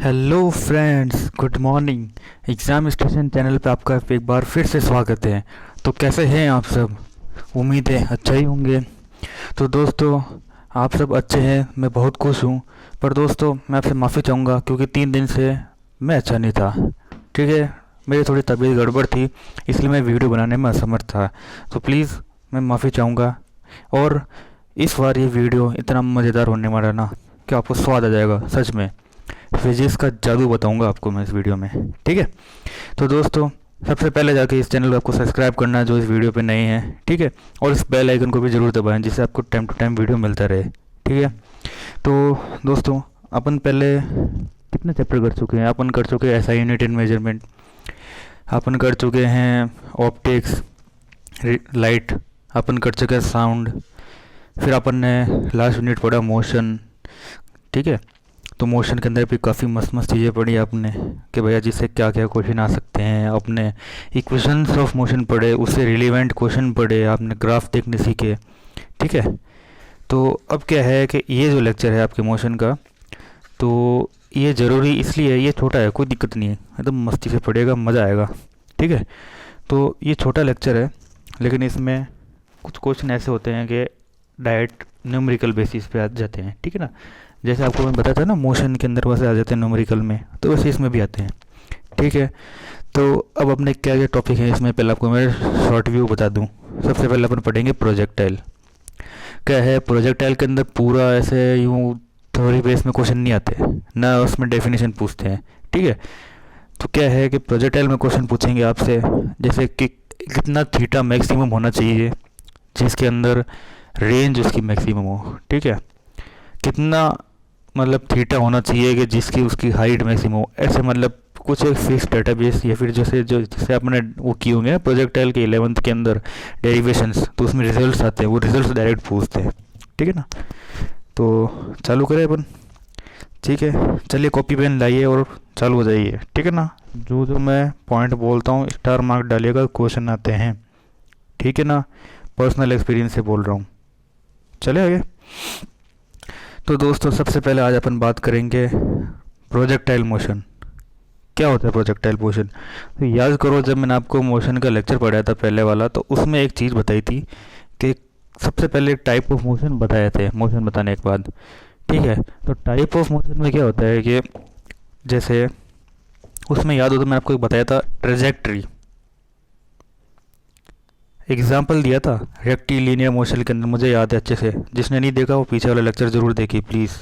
Hello friends, good morning. Exam station channel पे आपका एक बार फिर से स्वागत है। तो कैसे हैं आप सब? उम्मीद है अच्छा ही होंगे। तो दोस्तों, आप सब अच्छे हैं, मैं बहुत खुश हूँ। पर दोस्तों, मैं आपसे माफ़ी चाहूँगा क्योंकि 3 दिन से मैं अच्छा नहीं था। ठीक है, मेरी थोड़ी तबीयत गड़बड़ थी, इसलिए मैं वीडियो बनाने में असमर्थ था। तो प्लीज़ मैं माफ़ी चाहूँगा। और इस बार ये वीडियो इतना मज़ेदार होने वाला ना कि आपको स्वाद आ जाएगा सच में। फिजिक्स का जादू बताऊंगा आपको मैं इस वीडियो में। ठीक है, तो दोस्तों, सबसे पहले जाके इस चैनल को आपको सब्सक्राइब करना है जो इस वीडियो पे नए हैं। ठीक है, और इस बेल आइकन को भी ज़रूर दबाएं जिससे आपको टाइम टू टाइम वीडियो मिलता रहे। ठीक है, तो दोस्तों, अपन पहले कितने चैप्टर कर चुके हैं? अपन कर चुके हैं एसआई यूनिट इन मेजरमेंट, अपन कर चुके हैं ऑप्टिक्स, लाइट, अपन कर चुके हैं साउंड, फिर अपन ने लास्ट यूनिट पढ़ा मोशन। ठीक है, तो मोशन के अंदर भी काफ़ी मस्त मस्त चीज़ें पढ़ी आपने कि भैया जिससे क्या क्या क्वेश्चन आ सकते हैं। आपने इक्वेशंस ऑफ मोशन पढ़े, उससे रिलेवेंट क्वेश्चन पढ़े, आपने ग्राफ देखने सीखे। ठीक है, तो अब क्या है कि ये जो लेक्चर है आपके मोशन का, तो ये ज़रूरी इसलिए है, ये छोटा है, कोई दिक्कत नहीं है, एकदम मस्ती से पढ़ेगा, मज़ा आएगा। ठीक है, तो ये छोटा लेक्चर है, लेकिन इसमें कुछ क्वेश्चन ऐसे होते हैं कि डायरेक्ट न्यूमेरिकल बेसिस पे आ जाते हैं। ठीक है ना, जैसे आपको मैं बताया था ना, मोशन के अंदर वैसे आ जाते हैं न्यूमेरिकल में, तो वैसे इसमें भी आते हैं। ठीक है, तो अब अपने क्या क्या टॉपिक है इसमें, पहले आपको मैं शॉर्ट व्यू बता दूं। सबसे पहले अपन पढ़ेंगे प्रोजेक्टाइल। क्या है प्रोजेक्टाइल के अंदर? पूरा ऐसे यूँ थ्योरी बेस में क्वेश्चन नहीं आते ना, उसमें डेफिनेशन पूछते हैं। ठीक है, तो क्या है कि प्रोजेक्टाइल में क्वेश्चन पूछेंगे आपसे, जैसे कि कितना थीटा मैक्सिमम होना चाहिए जिसके अंदर रेंज उसकी मैक्सिमम हो। ठीक है, कितना मतलब थीटा होना चाहिए कि जिसकी उसकी हाइट मैक्सिमम हो। ऐसे मतलब कुछ एक फिक्स डेटाबेस, या फिर जैसे आपने वो किए होंगे प्रोजेक्टाइल के 11th के अंदर डेरिवेशंस, तो उसमें रिजल्ट्स आते हैं, वो रिजल्ट्स डायरेक्ट पूछते हैं। ठीक है ना, तो चालू करें अपन। ठीक है, चलिए कॉपी पेन लाइए और चालू हो जाइए। ठीक है ना, जो जो मैं पॉइंट बोलता हूँ स्टार मार्क डालिएगा, क्वेश्चन आते हैं। ठीक है ना, पर्सनल एक्सपीरियंस से बोल रहा हूँ। चले आगे। तो दोस्तों, सबसे पहले आज अपन बात करेंगे प्रोजेक्टाइल मोशन। क्या होता है प्रोजेक्टाइल मोशन? तो याद करो, जब मैंने आपको मोशन का लेक्चर पढ़ाया था पहले वाला, तो उसमें एक चीज़ बताई थी कि सबसे पहले टाइप ऑफ मोशन बताए थे मोशन बताने के बाद। ठीक है, तो टाइप ऑफ मोशन में क्या होता है कि जैसे उसमें याद हो तो मैंने आपको एक बताया था ट्रेजेक्ट्री, एग्जाम्पल दिया था रेक्टिलिनियर मोशन के अंदर, मुझे याद है अच्छे से। जिसने नहीं देखा वो पीछे वाला लेक्चर ज़रूर देखिए प्लीज़,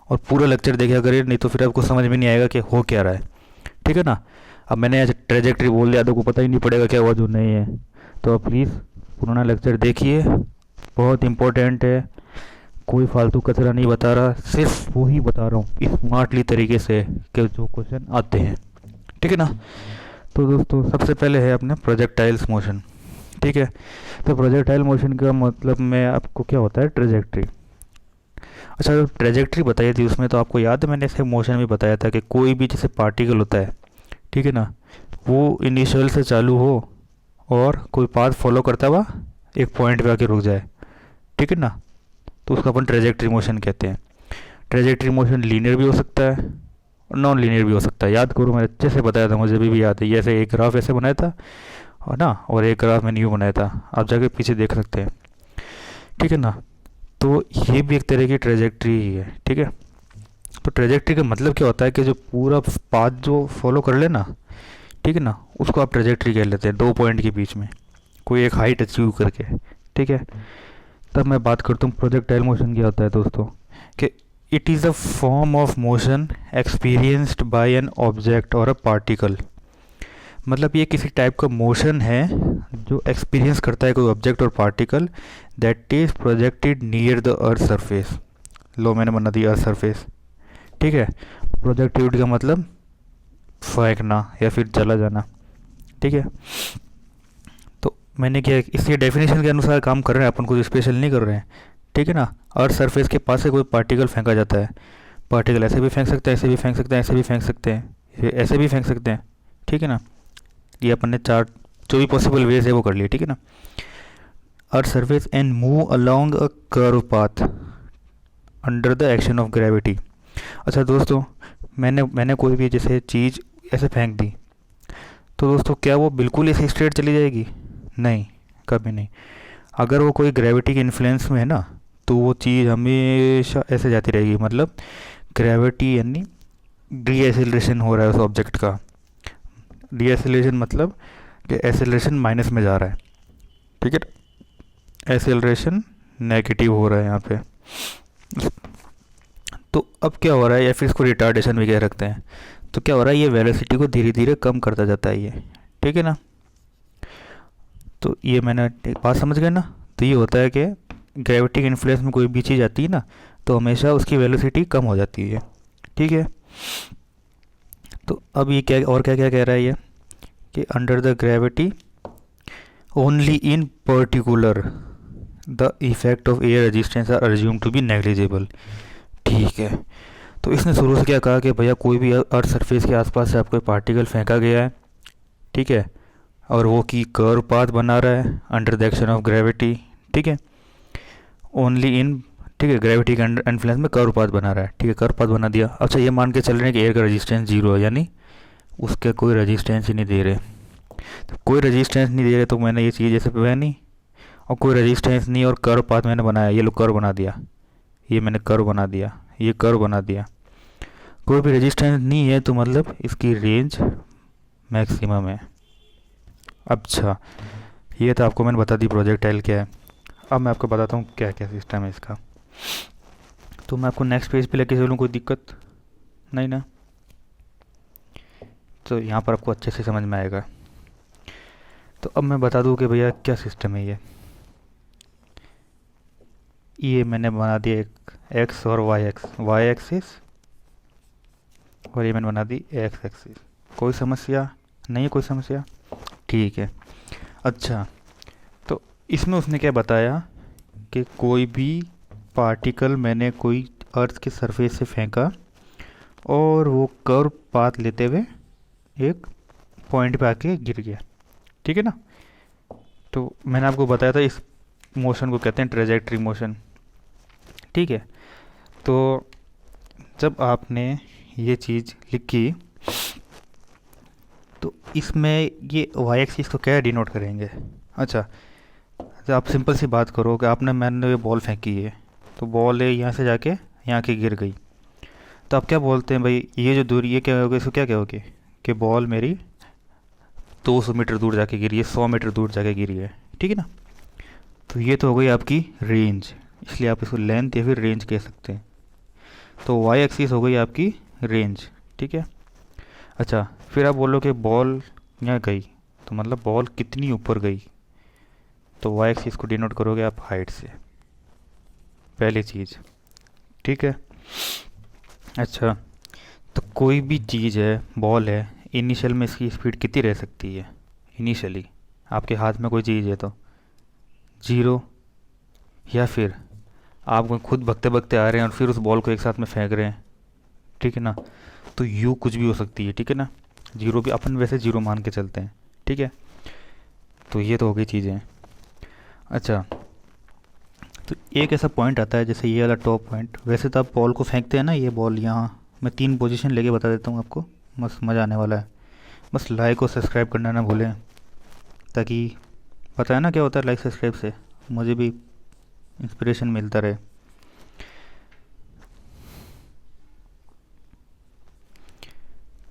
और पूरा लेक्चर देखा करिए, नहीं तो फिर आपको समझ में नहीं आएगा कि हो क्या रहा है। ठीक है ना, अब मैंने आज ट्रेजेक्ट्री बोल दिया तो को पता ही नहीं पड़ेगा क्या हुआ जो नहीं है। तो आप प्लीज़ पुराना लेक्चर देखिए, बहुत इंपॉर्टेंट है। कोई फालतू कचरा नहीं बता रहा, सिर्फ वो ही बता रहा हूँ स्मार्टली तरीके से कि जो क्वेश्चन आते हैं। ठीक है ना, तो दोस्तों सबसे पहले है अपने प्रोजेक्टाइल्स मोशन। ठीक है, तो प्रोजेक्टाइल मोशन का मतलब में आपको क्या होता है ट्रेजेक्ट्री। अच्छा, जो ट्रेजेक्ट्री बताई थी उसमें तो आपको याद है मैंने ऐसे मोशन में बताया था कि कोई भी जैसे पार्टिकल होता है, ठीक है ना, वो इनिशियल से चालू हो और कोई पाथ फॉलो करता हुआ एक पॉइंट पे आके रुक जाए। ठीक है ना, तो उसको अपन ट्रेजेक्ट्री मोशन कहते हैं। ट्रेजेक्ट्री मोशन लीनियर भी हो सकता है और नॉन लीनियर भी हो सकता है। याद करो, मैं अच्छे से बताया था, मुझे भी याद है। जैसे एक ग्राफ ऐसे बनाया था और ना, और एक ग्राफ मैंने यूँ बनाया था, आप जाके पीछे देख सकते हैं। ठीक है ना, तो ये भी एक तरह की ट्रेजेक्ट्री ही है। ठीक है, तो ट्रेजेक्ट्री का मतलब क्या होता है कि जो पूरा पाथ जो फॉलो कर लेना, ठीक है ना, उसको आप ट्रेजेक्ट्री कह लेते हैं, दो पॉइंट के बीच में कोई एक हाइट अचीव करके। ठीक है, तब मैं बात करता हूँ प्रोजेक्टाइल मोशन क्या होता है दोस्तों, कि it is a form of motion experienced bye an object और अ पार्टिकल। मतलब ये किसी टाइप का मोशन है जो एक्सपीरियंस करता है कोई ऑब्जेक्ट और particle, that is projected near the earth surface. लो, मैंने बना दिया अर्थ सरफेस। ठीक है, प्रोजेक्टिविटी का मतलब फेंकना या फिर चला जाना। ठीक है, तो मैंने क्या इसके डेफिनेशन के अनुसार काम कर रहे हैं अपन, कुछ स्पेशल नहीं कर रहे हैं। ठीक है ना, अर्थ सरफेस के पास से कोई पार्टिकल फेंका जाता है। पार्टिकल ऐसे भी फेंक सकते हैं, ऐसे भी फेंक सकते हैं, ऐसे भी फेंक सकते हैं, ऐसे भी फेंक सकते हैं। ठीक है ना, ये अपन ने चार जो भी पॉसिबल वेज है वो कर लिए। ठीक है ना, earth surface and move along a curve path under the action of gravity. अच्छा दोस्तों, मैंने कोई भी जैसे चीज़ ऐसे फेंक दी, तो दोस्तों क्या वो बिल्कुल ऐसे स्ट्रेट चली जाएगी? नहीं, कभी नहीं। अगर वो कोई ग्रेविटी के इन्फ्लुएंस में है ना, तो वो चीज़ हमेशा ऐसे जाती रहेगी। मतलब ग्रेविटी यानी डी एसिलेशन हो रहा है उस ऑब्जेक्ट का। डी एसिलेशन मतलब कि एसिलेशन माइनस में जा रहा है, ठीक है। एसिलेशन नेगेटिव हो रहा है यहाँ पे। तो अब क्या हो रहा है, या फिर इसको रिटार्डेशन भी कह रखते हैं। तो क्या हो रहा है, ये वेलोसिटी को धीरे धीरे कम करता जाता है ये, ठीक है ना। तो ये मैंने एक बात समझ गए ना। तो ये होता है कि ग्रेविटी के इन्फ्लुएंस में कोई भी चीज़ आती है ना, तो हमेशा उसकी वेलोसिटी कम हो जाती है, ठीक है। तो अब ये क्या और क्या क्या कह रहा है ये, कि under the gravity only in particular the effect of air resistance are assume to be negligible, ठीक है। तो इसने शुरू से क्या कहा कि भैया कोई भी अर्थ सरफेस के आसपास से आपको पार्टिकल फेंका गया है, ठीक है, और वो की कर्व पाथ बना रहा है under the action of gravity, ठीक है, ओनली इन, ठीक है, ग्रेविटी के अंडर इन्फ्लुएंस में कर्व पाथ बना रहा है, ठीक है, कर्व पाथ बना दिया। अच्छा, ये मान के चल रहे हैं कि एयर का रेजिस्टेंस जीरो है, यानी उसके कोई रेजिस्टेंस ही नहीं दे रहे। तो कोई रेजिस्टेंस नहीं दे रहे, तो मैंने ये चीज़ जैसे पहनी, और कोई रेजिस्टेंस नहीं, और कर्व पाथ मैंने बनाया, ये लो कर्व बना दिया, ये मैंने कर्व बना दिया, ये कर्व बना दिया। कोई भी रेजिस्टेंस नहीं है, तो मतलब इसकी रेंज मैक्सिमम है। अच्छा, ये तो आपको मैंने बता दी प्रोजेक्टाइल क्या है। अब मैं आपको बताता हूँ क्या क्या सिस्टम है इसका। तो मैं आपको नेक्स्ट पेज पे लेके चलूँ, कोई दिक्कत नहीं ना? तो यहाँ पर आपको अच्छे से समझ में आएगा। तो अब मैं बता दूँ कि भैया क्या सिस्टम है ये मैंने बना दिया एक एक्स और वाई एक्सिस, और ये मैंने बना दी एक्स एक्सिस। कोई समस्या नहीं है? कोई समस्या? ठीक है। अच्छा, तो इसमें उसने क्या बताया कि कोई भी पार्टिकल मैंने कोई अर्थ के सरफेस से फेंका, और वो कर्व पाथ लेते हुए एक पॉइंट पे आके गिर गया, ठीक है ना। तो मैंने आपको बताया था इस मोशन को कहते हैं ट्रेजेक्ट्री मोशन, ठीक है। तो जब आपने ये चीज़ लिखी, तो इसमें ये वाई एक्सिस को क्या डिनोट करेंगे? अच्छा, तो आप सिंपल सी बात करो कि मैंने ये बॉल फेंकी है, तो बॉल है यहाँ से जाके यहाँ के गिर गई, तो आप क्या बोलते हैं भाई, ये जो दूरी, ये क्या होगा, इसको क्या कहोगे कि बॉल मेरी 200 मीटर दूर जाके गिरी है, 100 मीटर दूर जाके गिरी है, ठीक है ना। तो ये तो हो गई आपकी रेंज, इसलिए आप इसको लेंथ या फिर रेंज कह सकते हैं। तो वाई एक्सिस हो गई आपकी रेंज, ठीक है। अच्छा, फिर आप बोलो कि बॉल यहाँ गई, तो मतलब बॉल कितनी ऊपर गई, तो वाई एक्सिस को डिनोट करोगे आप हाइट से, पहली चीज़, ठीक है। अच्छा, तो कोई भी चीज़ है, बॉल है, इनिशियल में इसकी स्पीड कितनी रह सकती है? इनिशियली आपके हाथ में कोई चीज़ है तो 0, या फिर आप खुद भगते भगते आ रहे हैं और फिर उस बॉल को एक साथ में फेंक रहे हैं, ठीक है ना। तो यू कुछ भी हो सकती है, ठीक है ना। 0 भी अपन वैसे 0 मान के चलते हैं, ठीक है। तो ये तो हो गई चीज़ें। अच्छा, तो एक ऐसा पॉइंट आता है जैसे ये वाला टॉप पॉइंट, वैसे तो आप बॉल को फेंकते हैं ना, ये बॉल यहाँ मैं 3 पोजीशन लेके बता देता हूँ आपको, मस्त मज़ा आने वाला है। बस लाइक और सब्सक्राइब करना ना भूलें, ताकि पता है ना क्या होता है लाइक सब्सक्राइब से, मुझे भी इंस्पिरेशन मिलता रहे।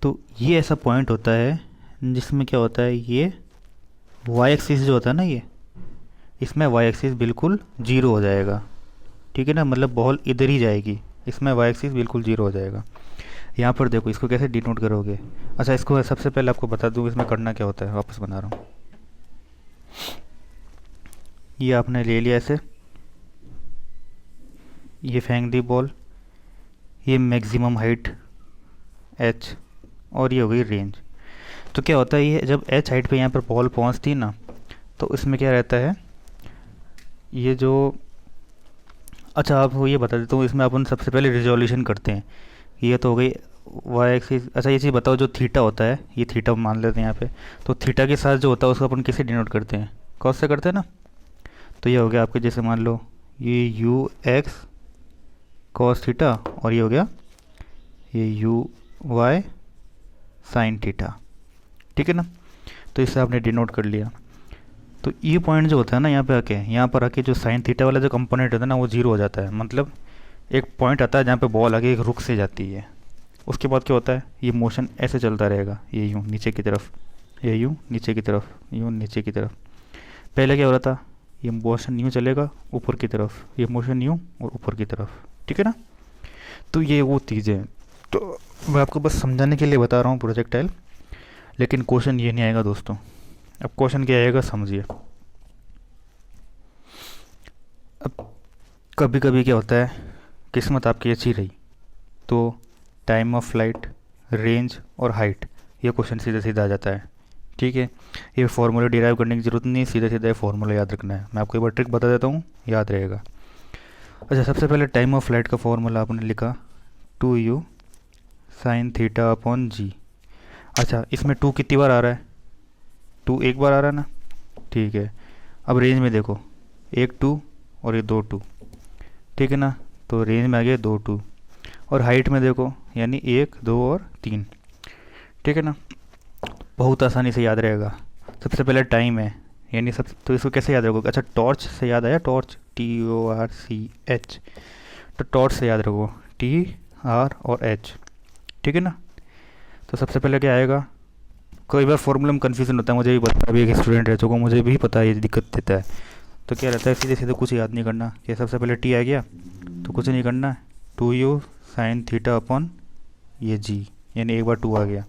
तो ये ऐसा पॉइंट होता है जिसमें क्या होता है, ये वाई एक्सिस जो होता है ना, ये इसमें वाई एक्सिस बिल्कुल 0 हो जाएगा, ठीक है ना। मतलब बॉल इधर ही जाएगी, इसमें वाई एक्सिस बिल्कुल 0 हो जाएगा। यहाँ पर देखो, इसको कैसे डिनोट करोगे? अच्छा, इसको सबसे पहले आपको बता दूँ इसमें करना क्या होता है, वापस बना रहा हूँ। ये आपने ले लिया ऐसे, ये फेंक दी बॉल, ये मैक्सिमम हाइट h, और ये हो गई रेंज। तो क्या होता है, ये जब h हाइट पे यहाँ पर बॉल पहुँचती ना, तो इसमें क्या रहता है, ये जो, अच्छा आपको ये बता देता हूँ, इसमें अपन सबसे पहले रिजोल्यूशन करते हैं। ये तो हो गई वाई एक्सिस। अच्छा, ये चीज़ बताओ, जो थीटा होता है, ये थीटा मान लेते हैं यहाँ पे, तो थीटा के साथ जो होता है उसको अपन किसे डिनोट करते हैं? कॉस से करते हैं ना। तो ये हो गया आपके, जैसे मान लो ये यू एक्स कॉस थीटा, और ये हो गया ये यू वाई साइन थीटा, ठीक है ना। तो इससे आपने डिनोट कर लिया। तो ये पॉइंट जो होता है ना, यहाँ पर आके जो साइन थीटा वाला जो कंपोनेंट होता है ना, वो जीरो हो जाता है। मतलब एक पॉइंट आता है जहाँ पे बॉल आगे एक रुक से जाती है। उसके बाद क्या होता है, ये मोशन ऐसे चलता रहेगा, ये यूँ नीचे की तरफ, ये यूँ नीचे की तरफ, यूँ नीचे की तरफ। पहले क्या हो रहा था, ये मोशन यूँ चलेगा ऊपर की तरफ, ये मोशन यूँ और ऊपर की तरफ, ठीक है ना। तो ये वो चीज़ें हैं। तो मैं आपको बस समझाने के लिए बता रहा हूँ प्रोजेक्टाइल, लेकिन क्वेश्चन ये नहीं आएगा दोस्तों। अब क्वेश्चन क्या आएगा समझिए। अब कभी कभी क्या होता है, किस्मत आपकी अच्छी रही तो टाइम ऑफ फ्लाइट, रेंज और हाइट, ये क्वेश्चन सीधा सीधा आ जाता है, ठीक है। ये फार्मूला डिराइव करने की ज़रूरत नहीं, सीधा सीधा फार्मूला याद रखना है। मैं आपको एक बार ट्रिक बता देता हूँ, याद रहेगा। अच्छा, सबसे पहले टाइम ऑफ फ्लाइट का फार्मूला आपने लिखा 2u साइन थीटा अपॉन जी। अच्छा, इसमें 2 कितनी बार आ रहा है, 2 एक बार आ रहा है ना, ठीक है। अब रेंज में देखो, 1 2 और ये 2 2, ठीक है ना। तो रेंज में आ गया 2 2। और हाइट में देखो, यानी 1 2 और 3, ठीक है ना। बहुत आसानी से याद रहेगा। सबसे पहले टाइम है, यानी सब, तो इसको कैसे याद रखोगे। अच्छा, टॉर्च से याद आया, टॉर्च TORCH, तो टॉर्च से याद रखो TR और H, ठीक है ना। तो सबसे पहले क्या आएगा, कई बार फॉर्मूले में कन्फ्यूजन होता है, मुझे भी पता है, अभी एक स्टूडेंट रह चुका हूँ, मुझे भी पता है ये दिक्कत देता है। तो क्या रहता है, सीधे सीधे कुछ याद नहीं करना कि सबसे पहले T आ गया तो कुछ नहीं करना है, 2u साइन थीटा अपॉन ये G, यानी एक बार 2 आ गया।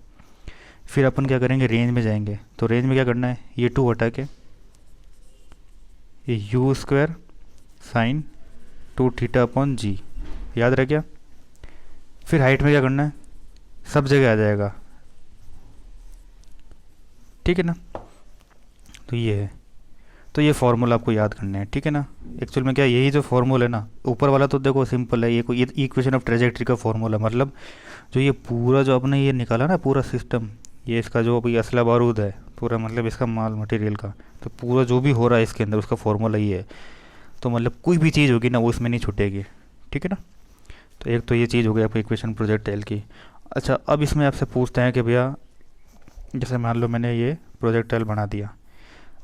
फिर अपन क्या करेंगे, रेंज में जाएंगे। तो रेंज में क्या करना है, ये 2 हटा के ये u square sine 2 theta upon G, याद रह गया। फिर हाइट में क्या करना है, सब जगह आ जाएगा, ठीक है ना। तो ये है, तो ये फार्मूला आपको याद करना है, ठीक है ना। एक्चुअल में क्या, यही जो फार्मूला है ना, ऊपर वाला तो देखो सिंपल है, ये कोई इक्वेशन ऑफ ट्रेजेक्ट्री का फार्मूला, मतलब जो ये पूरा जो आपने ये निकाला ना पूरा सिस्टम, ये इसका जो अभी असला बारूद है पूरा, मतलब इसका माल मटेरियल का, तो पूरा जो भी हो रहा है इसके अंदर उसका फार्मूला ये है। तो मतलब कोई भी चीज़ होगी ना वो इसमें नहीं छूटेगी, ठीक है ना। तो एक तो ये चीज़ हो गई आपकी इक्वेशन प्रोजेक्टाइल की। अच्छा, अब इसमें आपसे पूछते हैं कि भैया, जैसे मान लो मैंने ये प्रोजेक्टाइल बना दिया,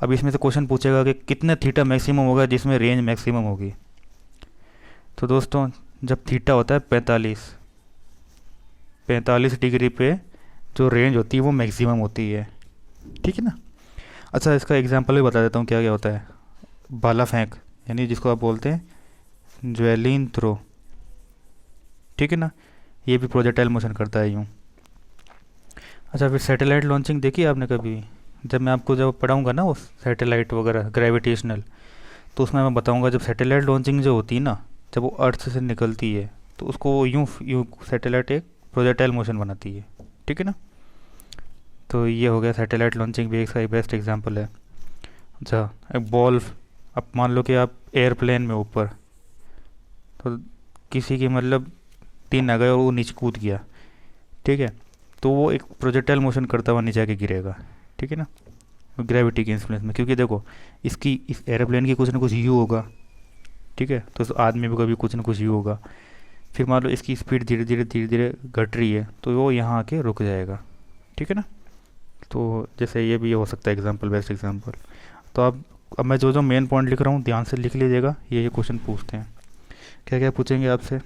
अब इसमें से क्वेश्चन पूछेगा कि कितने थीटा मैक्सिमम होगा जिसमें रेंज मैक्सिमम होगी। तो दोस्तों, जब थीटा होता है 45 डिग्री पे जो रेंज होती है वो मैक्सिमम होती है, ठीक है ना। अच्छा, इसका एग्जांपल भी बता देता हूँ क्या क्या होता है। भाला फेंक, यानी जिसको आप बोलते हैं ज्वेलिन थ्रो, ठीक है ना, ये भी प्रोजेक्टाइल मोशन करता है यूँ। अच्छा, फिर सैटेलाइट लॉन्चिंग देखी आपने कभी, जब मैं आपको जब पढ़ाऊँगा ना वो सैटेलाइट वगैरह ग्रेविटेशनल, तो उसमें मैं बताऊँगा जब सैटेलाइट लॉन्चिंग जो होती है ना, जब वो अर्थ से निकलती है तो उसको यूँ यूँ सैटेलाइट एक प्रोजेक्टाइल मोशन बनाती है, ठीक है ना। तो ये हो गया, सैटेलाइट लॉन्चिंग भी एक बेस्ट एग्जांपल है। अच्छा, एक बॉल, अब मान लो कि आप एयरप्लेन में ऊपर, तो किसी की मतलब 3 आ गए और वो नीचे कूद गया, ठीक है, तो वो एक प्रोजेक्टाइल मोशन करता हुआ नीचे आके गिरेगा, ठीक है ना, ग्रेविटी के इन्फ्लुएंस में। क्योंकि देखो, इस एरोप्लेन की कुछ ना कुछ यू होगा, ठीक है, तो उस आदमी भी कभी कुछ ना कुछ यू होगा। फिर मान लो इसकी स्पीड धीरे धीरे घट रही है तो वो यहाँ आके रुक जाएगा, ठीक है ना। तो जैसे ये भी हो सकता है एग्जांपल, बेस्ट एग्जांपल। तो अब मैं जो जो मेन पॉइंट लिख रहा हूँ ध्यान से लिख लीजिएगा। ये क्वेश्चन पूछते हैं, क्या क्या पूछेंगे आपसे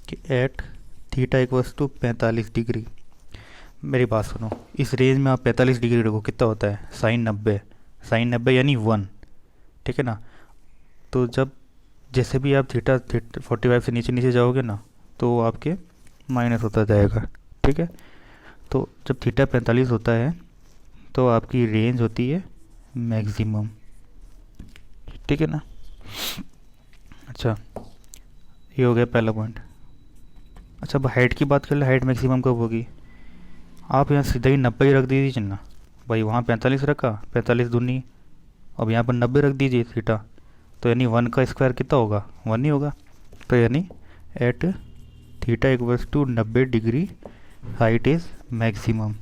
कि at theta equals to 45 degree. मेरी बात सुनो, इस रेंज में आप 45 डिग्री रखो, कितना होता है, साइन 90 यानी 1, ठीक है ना। तो जब जैसे भी आप थीटा 45 से नीचे नीचे जाओगे ना, तो वो आपके माइनस होता जाएगा, ठीक है। तो जब थीटा 45 होता है तो आपकी रेंज होती है मैक्सिमम, ठीक है ना। अच्छा, ये हो गया पहला पॉइंट। अच्छा, अब हाइट की बात कर ले, हाइट मैक्सिमम कब होगी। आप यहाँ सीधा ही 90 ही रख दीजिए ना भाई, वहाँ 45 रखा, 45 दूनी, अब यहाँ पर 90 रख दीजिए थीटा, तो यानी 1 का स्क्वायर कितना होगा, 1 ही होगा। तो यानी at theta equals to 90 degree height is maximum.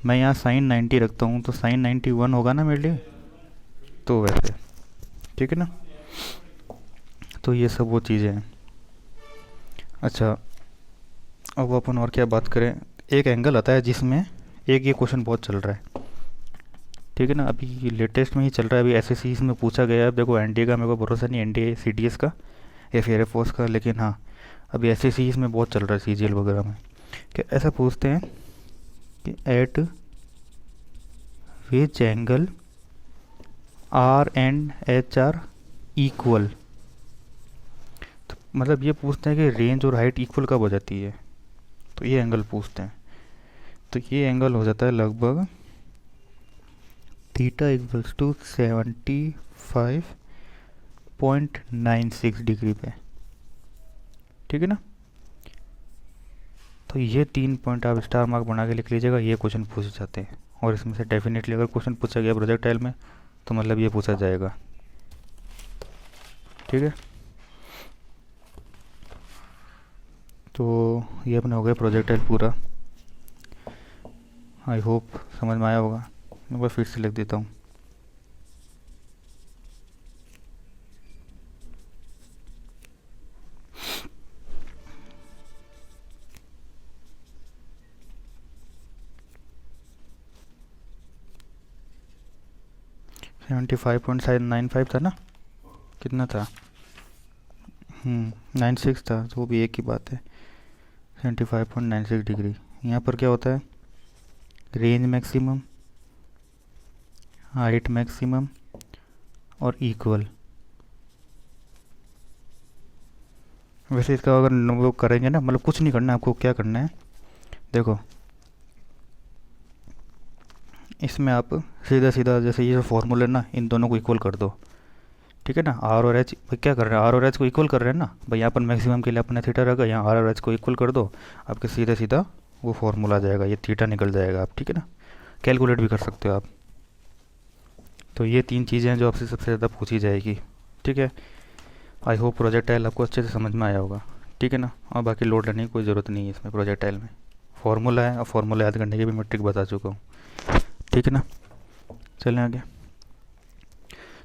मैं यहाँ साइन 90 रखता हूँ तो साइन 91 होगा ना मेरे लिए, तो वैसे, ठीक है ना। तो ये सब वो चीज़ें हैं। अच्छा, अब अपन और क्या बात करें, एक एंगल आता है जिसमें एक ये क्वेश्चन बहुत चल रहा है, ठीक है ना, अभी लेटेस्ट में ही चल रहा है, अभी एसएससी में पूछा गया है। अब देखो एनडीए का मेरे को भरोसा नहीं, एनडीए सीडीएस का या फिर एयरफोर्स का, लेकिन हाँ अभी एसएससी में बहुत चल रहा है, सीजीएल वगैरह में। कि ऐसा पूछते हैं कि at which angle R and H are equal. तो मतलब ये पूछते हैं कि रेंज और हाइट इक्वल कब हो जाती है, तो ये एंगल पूछते हैं। तो ये एंगल हो जाता है लगभग थीटा इक्वल्स टू 75.96 डिग्री पे, ठीक है ना। तो ये 3 पॉइंट आप स्टार मार्क बना के लिख लीजिएगा, ये क्वेश्चन पूछे जाते हैं। और इसमें से डेफिनेटली अगर क्वेश्चन पूछा गया प्रोजेक्टाइल में तो मतलब ये पूछा जाएगा, ठीक है। तो ये अपने हो गया प्रोजेक्टाइल पूरा। आई होप समझ में आया होगा। मैं बस फिर से लिख देता हूँ। सेवेंटी 5.95 था ना, कितना था, 96 था, तो वो भी एक ही बात है। 75.96 डिग्री। यहाँ पर क्या होता है, रेंज मैक्सिमम, हाइट मैक्सिमम और इक्वल। वैसे इसका अगर वो करेंगे ना, मतलब कुछ नहीं करना है आपको, क्या करना है देखो, इसमें आप सीधा सीधा जैसे ये जो फॉर्मूला है ना, इन दोनों को इक्वल कर दो, ठीक है ना। आर और एच भाई क्या कर रहे हैं, आर और एच को इक्वल कर रहे हैं ना भाई, यहाँ पर मैक्सिमम के लिए अपने थीटा रखा, यहाँ आर और एच को इक्वल कर दो, आपके सीधा सीधा वो फॉर्मूला आ जाएगा, ये थीटा निकल जाएगा आप, ठीक है ना। कैलकुलेट भी कर सकते हो आप। तो ये 3 चीज़ें हैं जो आपसे सबसे ज़्यादा पूछी जाएगी, ठीक है। आई होप प्रोजेक्टाइल आपको अच्छे से समझ में आया होगा, ठीक है ना। और बाकी लोड लेने की कोई ज़रूरत नहीं है इसमें, प्रोजेक्टाइल में फॉर्मूला है और फॉर्मूला याद करने की भी मैं ट्रिक बता चुका हूँ, ठीक है ना। चलें आगे।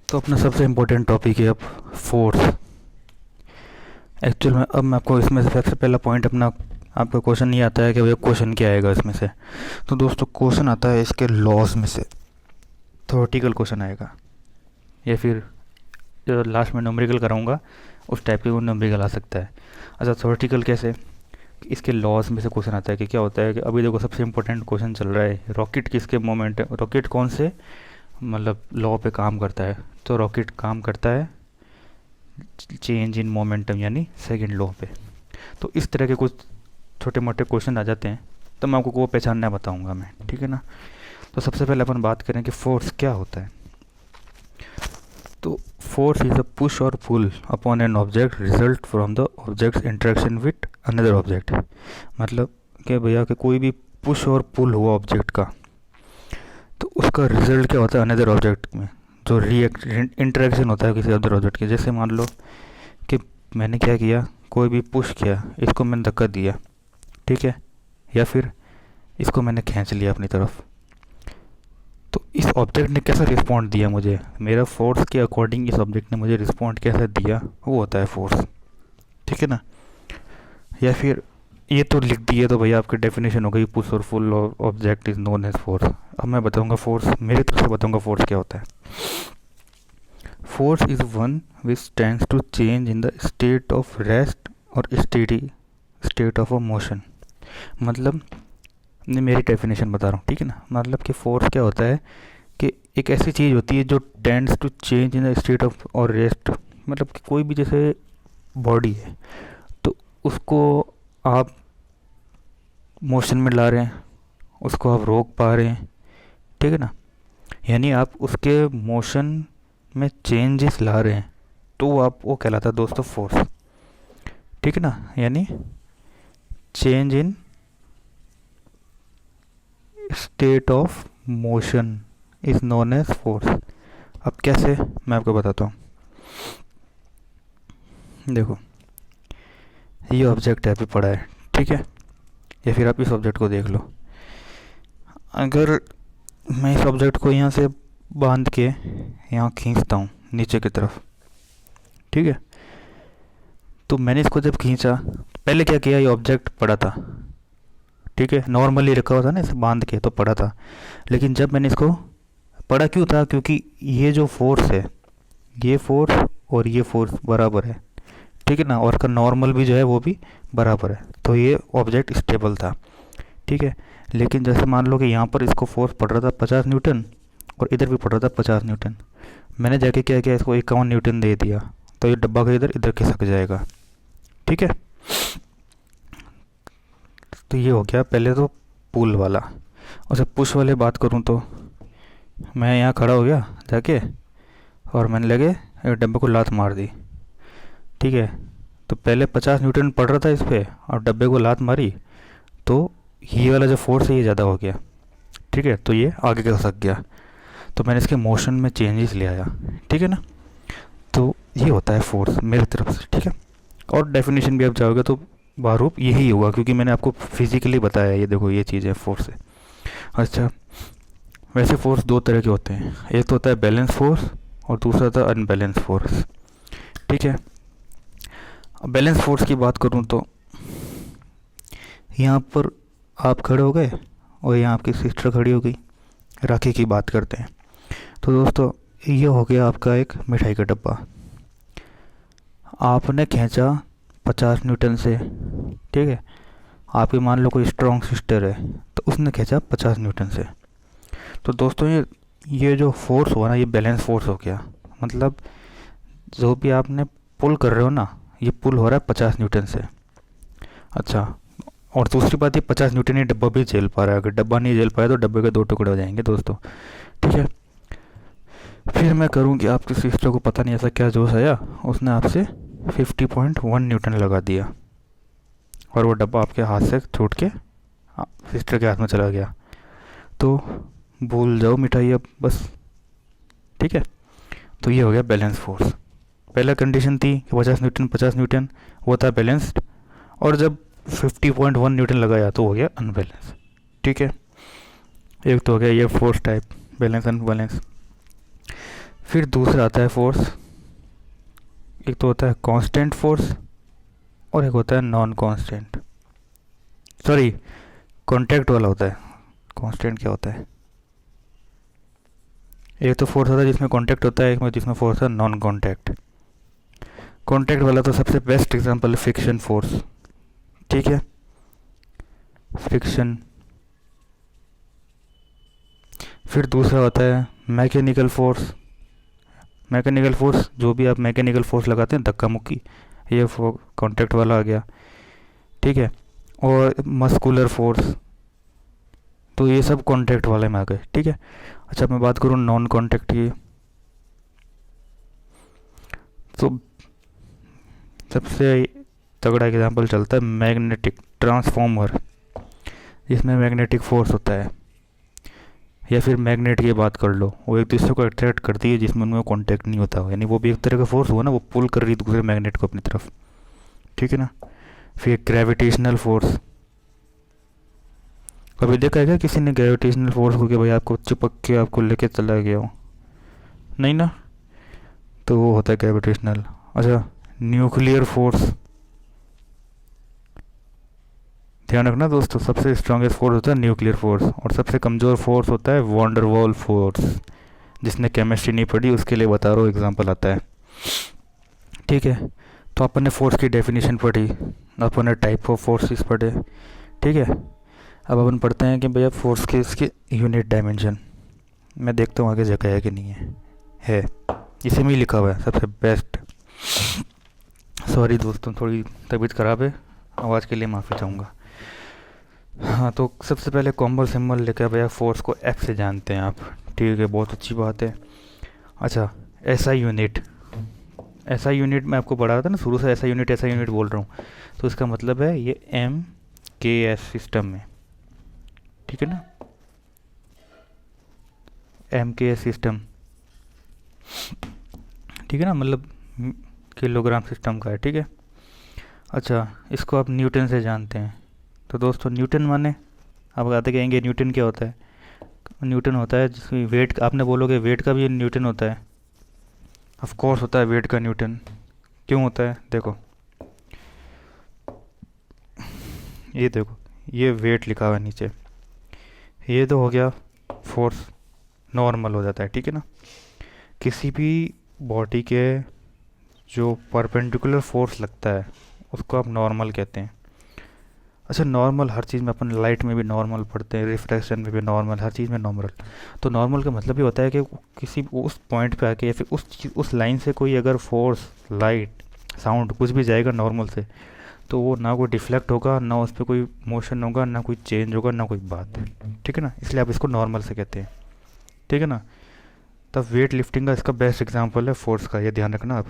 तो अपना सबसे इम्पोर्टेंट टॉपिक है अब फोर्स। एक्चुअल में अब मैं आपको इसमें से सबसे पहला पॉइंट अपना, आपका क्वेश्चन नहीं आता है कि भैया क्वेश्चन क्या आएगा इसमें से, तो दोस्तों क्वेश्चन आता है इसके लॉज में से, थ्योरेटिकल क्वेश्चन आएगा, या फिर जो लास्ट में न्यूमेरिकल कराऊंगा उस टाइप के वो न्यूमेरिकल आ सकता है। अच्छा थ्योरेटिकल कैसे, इसके लॉज में से क्वेश्चन आता है कि क्या होता है कि अभी देखो सबसे इम्पोर्टेंट क्वेश्चन चल रहा है, रॉकेट किसके मोमेंट, रॉकेट कौन से मतलब लॉ पे काम करता है, तो रॉकेट काम करता है चेंज इन मोमेंटम यानी सेकंड लॉ पे। तो इस तरह के कुछ छोटे मोटे क्वेश्चन आ जाते हैं, तो मैं आपको वो पहचानना बताऊंगा मैं, ठीक है ना। तो सबसे पहले अपन बात करें कि फोर्स क्या होता है। तो force is a push or pull upon an object result from the objects interaction with another object. मतलब कि भैया कि कोई भी पुश और पुल हुआ ऑब्जेक्ट का, तो उसका रिजल्ट क्या होता है अनदर ऑब्जेक्ट में, जो इंटरेक्शन होता है किसी अदर ऑब्जेक्ट के। जैसे मान लो कि मैंने क्या किया, कोई भी पुश किया, इसको मैंने धक्का दिया, ठीक है, या फिर इसको मैंने खींच लिया अपनी तरफ, तो इस ऑब्जेक्ट ने कैसा रिस्पॉन्ड दिया मुझे, मेरा फोर्स के अकॉर्डिंग इस ऑब्जेक्ट ने मुझे रिस्पॉन्ड कैसा दिया, वो होता है फोर्स, ठीक है ना। या फिर ये तो लिख दिए तो भैया आपकी डेफिनेशन हो गई, push or pull object is known as force. अब मैं बताऊंगा फोर्स, मेरी तरफ से बताऊंगा फोर्स क्या होता है। Force is one which tends to change in the state of rest or steady state of a motion. मतलब मेरी डेफिनेशन बता रहा हूँ, ठीक है ना। मतलब कि फोर्स क्या होता है कि एक ऐसी चीज़ होती है जो tends to change in the state of और रेस्ट। मतलब कि कोई भी जैसे बॉडी है तो उसको आप मोशन में ला रहे हैं, उसको आप रोक पा रहे हैं, ठीक है ना, यानी आप उसके मोशन में चेंजेस ला रहे हैं, तो आप वो कहलाता है दोस्तों फोर्स, ठीक है ना। यानी change in state of motion is known as force. अब कैसे, मैं आपको बताता हूँ। देखो ये ऑब्जेक्ट है अभी पड़ा है, ठीक है, या फिर आप इस ऑब्जेक्ट को देख लो। अगर मैं इस ऑब्जेक्ट को यहाँ से बांध के यहाँ खींचता हूँ नीचे की तरफ, ठीक है, तो मैंने इसको जब खींचा, पहले क्या किया, ये ऑब्जेक्ट पड़ा था, ठीक है, नॉर्मली रखा हुआ था ना इसे बांध के, तो पड़ा था। लेकिन जब मैंने इसको, पड़ा क्यों था, क्योंकि ये जो फोर्स है, ये फोर्स और ये फोर्स बराबर है, ठीक है ना, और का नॉर्मल भी जो है वो भी बराबर है, तो ये ऑब्जेक्ट स्टेबल था, ठीक है। लेकिन जैसे मान लो कि यहाँ पर इसको फोर्स पड़ रहा था 50 न्यूटन, और इधर भी पड़ रहा था 50 न्यूटन। मैंने जाके क्या किया, इसको 51 न्यूटन दे दिया, तो ये डब्बा का इधर इधर खिसक जाएगा, ठीक है। तो ये हो गया पहले तो पुल वाला। और जब पुश वाले बात करूँ तो मैं यहाँ खड़ा हो गया जाके, और मैंने लगे एक डब्बे को लात मार दी, ठीक है। तो पहले 50 न्यूटन पड़ रहा था इस पर, और डब्बे को लात मारी, तो ये वाला जो फोर्स है ये ज़्यादा हो गया, ठीक है, तो ये आगे खसक गया। तो मैंने इसके मोशन में चेंजेस ले आया, ठीक है ना। तो ये होता है फोर्स मेरी तरफ से, ठीक है। और डेफिनेशन भी आप जाओगे तो बारूप यही होगा, क्योंकि मैंने आपको फिजिकली बताया, ये देखो ये चीज़ है फोर्स है। अच्छा, वैसे फोर्स दो तरह के होते हैं, एक तो होता है बैलेंस फोर्स और दूसरा होता है अनबैलेंस फोर्स, ठीक है। बैलेंस फोर्स की बात करूँ तो यहाँ पर आप खड़े हो गए और यहाँ आपकी सिस्टर खड़ी हो गई, राखी की बात करते हैं। तो दोस्तों ये हो गया आपका एक मिठाई का डब्बा, आपने खींचा 50 न्यूटन से, ठीक है। आपकी मान लो कोई स्ट्रॉन्ग सिस्टर है, तो उसने खींचा 50 न्यूटन से। तो दोस्तों ये जो फोर्स हुआ ना, ये बैलेंस फोर्स हो गया। मतलब जो भी आपने पुल कर रहे हो ना, ये पुल हो रहा है 50 न्यूटन से। अच्छा, और दूसरी बात, ये 50 न्यूटन ही डब्बा भी झेल पा रहा है। अगर डब्बा नहीं झेल पाया तो डब्बे के 2 टुकड़े हो जाएंगे दोस्तों, ठीक है। फिर मैं करूँ कि आपकी सिस्टर को पता नहीं ऐसा क्या जोश आया, उसने आपसे 50.1 न्यूटन लगा दिया, और वो डब्बा आपके हाथ से छूट के सिस्टर के हाथ में चला गया। तो भूल जाओ मिठाई अब बस, ठीक है। तो ये हो गया बैलेंस फोर्स। पहला कंडीशन थी कि 50 न्यूटन 50 न्यूटन, वो था बैलेंस्ड, और जब 50.1 न्यूटन लगाया तो हो गया अनबैलेंस, ठीक है। एक तो हो गया ये फोर्स टाइप, बैलेंस अनबैलेंस। फिर दूसरा आता है फोर्स, एक तो होता है कांस्टेंट फोर्स और एक होता है नॉन कांस्टेंट, सॉरी कांटेक्ट वाला होता है। कांस्टेंट क्या होता है, एक तो फोर्स होता है जिसमें कांटेक्ट होता है, एक में जिसमें फोर्स है नॉन कांटेक्ट। कांटेक्ट वाला तो सबसे बेस्ट एग्जांपल है फ्रिक्शन फोर्स, ठीक है, फ्रिक्शन। फिर दूसरा होता है मैकेनिकल फोर्स। मैकेनिकल फोर्स, जो भी आप मैकेनिकल फोर्स लगाते हैं, धक्का मुक्की, ये कांटेक्ट वाला आ गया, ठीक है। और मस्कुलर फोर्स, तो ये सब कांटेक्ट वाले में आ गए, ठीक है। अच्छा, मैं बात करूँ नॉन कांटेक्ट की, तो सबसे तगड़ा एग्जांपल चलता है मैग्नेटिक ट्रांसफॉर्मर, जिसमें मैग्नेटिक फोर्स होता है। या फिर मैग्नेट की बात कर लो, वो एक दूसरे को अट्रैक्ट करती है जिसमें उनमें कांटेक्ट नहीं होता, यानी वो भी एक तरह का फोर्स हुआ ना, वो पुल कर रही है दूसरे मैग्नेट को अपनी तरफ, ठीक है ना। फिर ग्रेविटेशनल फोर्स, कभी देखा है क्या किसी ने ग्रेविटेशनल फोर्स को कि भाई आपको चिपक के आपको लेके चला गया हो, नहीं ना, तो वो होता है ग्रेविटेशनल। अच्छा, न्यूक्लियर फोर्स, ध्यान रखना दोस्तों, सबसे स्ट्रॉन्गेस्ट फोर्स होता है न्यूक्लियर फोर्स, और सबसे कमज़ोर फोर्स होता है वॉन डेर वाल फोर्स। जिसने केमिस्ट्री नहीं पढ़ी उसके लिए बता रहा हूँ, एग्जांपल आता है, ठीक है। तो अपन ने फोर्स की डेफिनेशन पढ़ी, अपन ने टाइप ऑफ फोर्सेस पढ़े, ठीक है। अब अपन पढ़ते हैं कि भैया फोर्स के इसके यूनिट डायमेंशन। मैं देखता हूँ आगे जगह है कि नहीं है इसी में ही लिखा हुआ है सबसे बेस्ट। सॉरी दोस्तों, थोड़ी तबीयत ख़राब है, आवाज़ के लिए माफ़ी चाहूँगा। हाँ, तो सबसे पहले कॉम्बल सिंबल लेकर भैया फोर्स को एफ से जानते हैं आप, ठीक है, बहुत अच्छी बात है। अच्छा, एसआई यूनिट, एसआई यूनिट मैं आपको पढ़ा था ना शुरू से, एसआई यूनिट बोल रहा हूँ, तो इसका मतलब है ये एम के एस सिस्टम में, ठीक है ना, एम के एस सिस्टम, ठीक है ना, मतलब किलोग्राम सिस्टम का है, ठीक है। अच्छा, इसको आप न्यूटन से जानते हैं। तो दोस्तों न्यूटन माने, आप आते कहेंगे न्यूटन क्या होता है, न्यूटन होता है जिसकी वेट, आपने बोलोगे वेट का भी न्यूटन होता है, ऑफ कोर्स होता है वेट का न्यूटन। क्यों होता है, देखो ये देखो, ये वेट लिखा हुआ है नीचे, ये तो हो गया फोर्स, नॉर्मल हो जाता है, ठीक है ना। किसी भी बॉडी के जो परपेंडिकुलर फोर्स लगता है उसको आप नॉर्मल कहते हैं। अच्छा, नॉर्मल हर चीज़ में, अपन लाइट में भी नॉर्मल पढ़ते हैं, रिफ्रैक्शन में भी नॉर्मल, हर चीज़ में नॉर्मल। तो नॉर्मल का मतलब ये होता है कि किसी उस पॉइंट पे आके या फिर उस लाइन से कोई अगर फोर्स, लाइट, साउंड कुछ भी जाएगा नॉर्मल से, तो वो ना कोई डिफ्लेक्ट होगा, ना उस पर कोई मोशन होगा, ना कोई चेंज होगा, ना कोई बात, ठीक है ना। इसलिए आप इसको नॉर्मल से कहते हैं, ठीक है ना। तब वेट लिफ्टिंग का इसका बेस्ट एग्जांपल है फोर्स का, ये ध्यान रखना आप,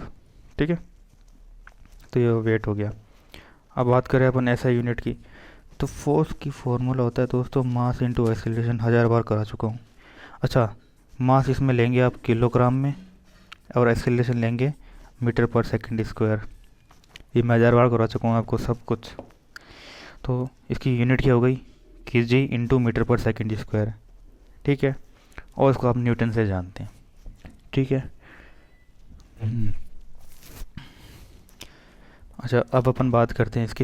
ठीक है। तो ये वेट हो गया। अब बात करें अपन ऐसा यूनिट की, तो फोर्स की फॉर्मूला होता है दोस्तों मास इंटू एक्सीलरेशन, 1000 बार करा चुका हूँ। अच्छा, मास इसमें लेंगे आप किलोग्राम में और एक्सीलरेशन लेंगे मीटर पर सेकंड स्क्वायर। ये मैं 1000 बार करा चुका हूँ आपको सब कुछ। तो इसकी यूनिट क्या हो गई, केजी इंटू मीटर पर सेकंड स्क्वायर, ठीक है। और इसको आप न्यूटन से जानते हैं, ठीक है। अच्छा, अब अपन बात करते हैं इसकी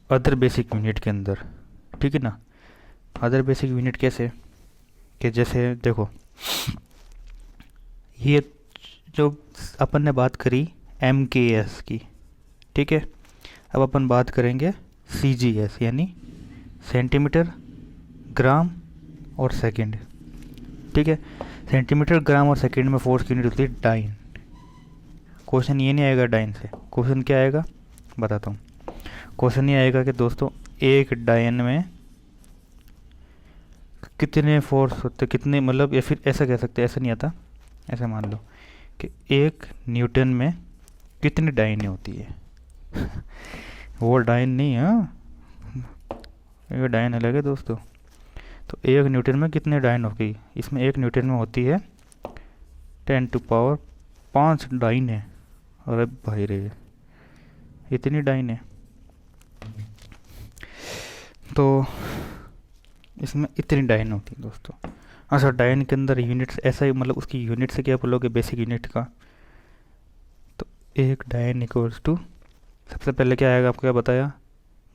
अदर बेसिक यूनिट के अंदर, ठीक है ना। अदर बेसिक यूनिट कैसे, कि जैसे देखो, ये जो अपन ने बात करी MKS की, ठीक है। अब अपन बात करेंगे CGS यानी सेंटीमीटर, ग्राम और सेकंड, ठीक है। सेंटीमीटर, ग्राम और सेकंड में फोर्स की यूनिट होती है डाइन। क्वेश्चन ये नहीं आएगा डाइन से, क्वेश्चन क्या आएगा बताता हूँ। क्वेश्चन ये आएगा कि दोस्तों एक डायन में कितने फोर्स होते, कितने, मतलब, या फिर ऐसा कह सकते हैं, ऐसा नहीं आता, ऐसा मान लो कि एक न्यूटन में कितनी डायनें होती है। वो डायन नहीं है, ये डायन अलग है दोस्तों। तो एक न्यूटन में कितने डायन होगी, इसमें एक न्यूटन में होती है 10⁵ डायनें। अरे भाई रे, इतनी डायनें, तो इसमें इतनी डायन होती है दोस्तों। अच्छा, डायन के अंदर यूनिट्स ऐसा ही, मतलब उसकी यूनिट से क्या बोलोगे बेसिक यूनिट का, तो एक डायन इक्वल्स टू, सबसे पहले क्या आएगा आपको क्या बताया,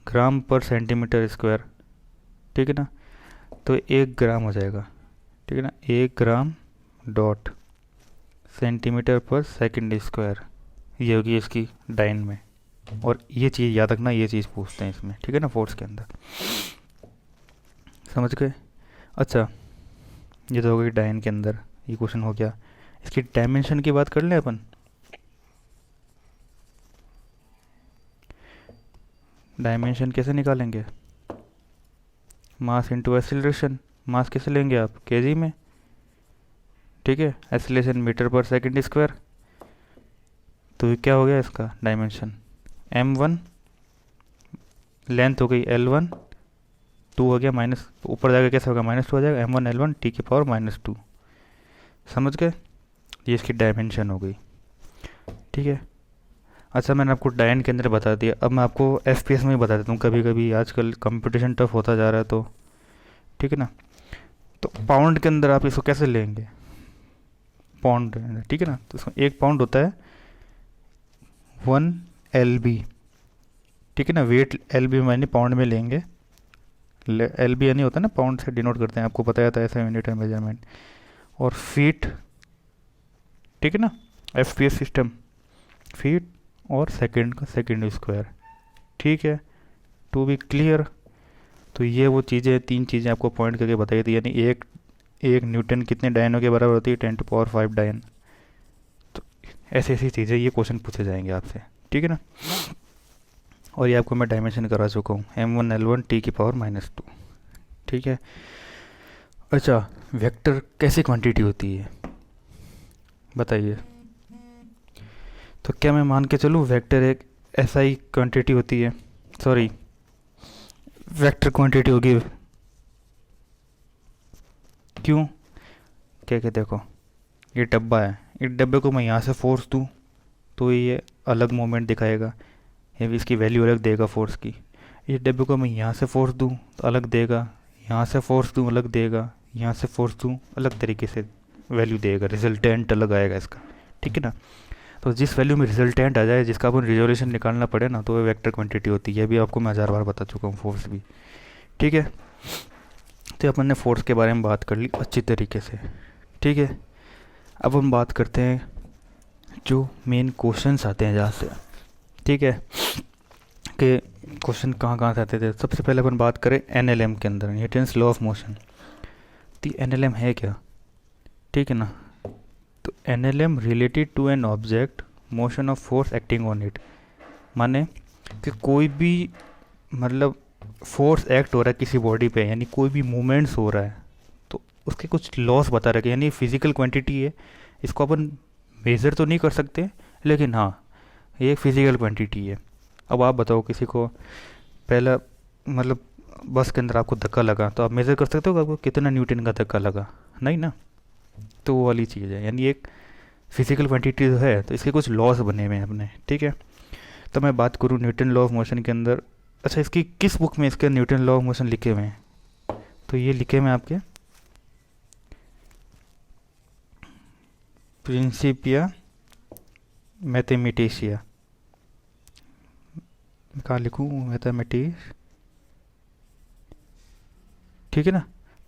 ग्राम पर सेंटीमीटर स्क्वायर, ठीक है ना। तो 1 ग्राम हो जाएगा, ठीक है ना। 1 ग्राम डॉट सेंटीमीटर पर सेकंड स्क्वायर, ये होगी इसकी डायन में। और ये चीज़ याद रखना, ये चीज़ पूछते हैं इसमें, ठीक है ना, फोर्स के अंदर, समझ गए। अच्छा, ये तो हो गई डायन के अंदर, ये क्वेश्चन हो गया। इसकी डायमेंशन की बात कर लें अपन। डायमेंशन कैसे निकालेंगे, मास इंटू एक्सीलरेशन। मास कैसे लेंगे आप, केजी में, ठीक है। एक्सीलरेशन मीटर पर सेकंड स्क्वायर। तो क्या हो गया इसका डायमेंशन, m1, लेंथ हो गई L1, 2 हो गया माइनस, ऊपर जाकर कैसे होगा, -2 हो जाएगा, m1 L1 t की पावर -2, समझ गए। ये इसकी डायमेंशन हो गई, ठीक है। अच्छा, मैंने आपको डायन के अंदर बता दिया, अब मैं आपको FPS में ही बता देता हूँ। कभी कभी आजकल कंपटीशन टफ होता जा रहा है, तो ठीक है ना। तो पाउंड के अंदर आप इसको कैसे लेंगे, पाउंड, ठीक है ना। तो इसमें 1 पाउंड होता है 1 LB, ठीक है ना। वेट LB मानी पाउंड में लेंगे, LB यानी होता है ना, पाउंड से डिनोट करते हैं, आपको बताया था ऐसा यूनिट है मेजरमेंट। और फीट, ठीक है ना, FPS सिस्टम, फीट और सेकंड का सेकंड स्क्वायर, ठीक है। टू बी क्लियर, तो ये वो चीज़ें, 3 चीज़ें आपको पॉइंट करके बताई थी, यानी एक न्यूटन कितने डायनों के बराबर होती है, 10⁵ डायन। तो ऐसी ऐसी चीज़ें, ये क्वेश्चन पूछे जाएंगे आपसे, ठीक है ना। और ये आपको मैं डायमेंशन करा चुका हूँ, m1 L1 t की पावर -2, ठीक है। अच्छा, वेक्टर कैसी क्वांटिटी होती है बताइए। तो क्या मैं मान के चलूँ वेक्टर एक ऐसा ही क्वांटिटी होती है, सॉरी, वेक्टर क्वांटिटी होगी, क्यों, क्या क्या, देखो ये डब्बा है, इस डब्बे को मैं यहाँ से फोर्स दूँ तो ये अलग मोमेंट दिखाएगा, ये भी इसकी वैल्यू अलग देगा फोर्स की। इस डब्बे को मैं यहाँ से फोर्स दूँ तो अलग देगा, यहाँ से फोर्स दूँ अलग देगा, यहाँ से फोर्स दूँ अलग तरीके से वैल्यू देगा, रिजल्टेंट अलग आएगा इसका, ठीक है ना। तो जिस वैल्यू में रिजल्टेंट आ जाए, जिसका अपन रिजोल्यूशन निकालना पड़े ना, तो वो वेक्टर क्वांटिटी होती है। ये भी आपको मैं 1000 बार बता चुका हूँ, फोर्स भी। ठीक है, तो अपन ने फोर्स के बारे में बात कर ली अच्छी तरीके से। ठीक है, अब हम बात करते हैं जो मेन क्वेश्चंस आते हैं जहाँ से। ठीक है, कि क्वेश्चन कहाँ कहाँ से आते थे। सबसे पहले अपन बात करें एनएलएम के अंदर, न्यूटन्स लॉ ऑफ मोशन। तो एनएलएम है क्या? ठीक है ना, तो NLM related to an object motion of force acting on it. माने कि कोई भी मतलब फोर्स एक्ट हो रहा है किसी बॉडी पे, यानी कोई भी मूवमेंट्स हो रहा है, तो उसके कुछ लॉस बता रखे, यानी फिजिकल क्वांटिटी है, इसको अपन मेज़र तो नहीं कर सकते, लेकिन हाँ ये एक फिजिकल क्वांटिटी है। अब आप बताओ, किसी को पहला मतलब बस के अंदर आपको धक्का लगा, तो आप मेज़र कर सकते हो आपको कितना न्यूटन का धक्का लगा? नहीं ना। तो वो वाली चीज़ है, यानी एक फिजिकल क्वांटिटी तो है, तो इसके कुछ लॉस बने हुए हैं अपने। ठीक है, तो मैं बात करूँ न्यूटन लॉ ऑफ मोशन के अंदर। अच्छा, इसकी किस बुक में इसके न्यूटन लॉ ऑफ मोशन लिखे हुए हैं? तो ये लिखे हुए हैं आपके प्रिंसिपिया मैथमेटिशिया। कहाँ लिखूँ? मैथमेटिक्स। ठीक है ना,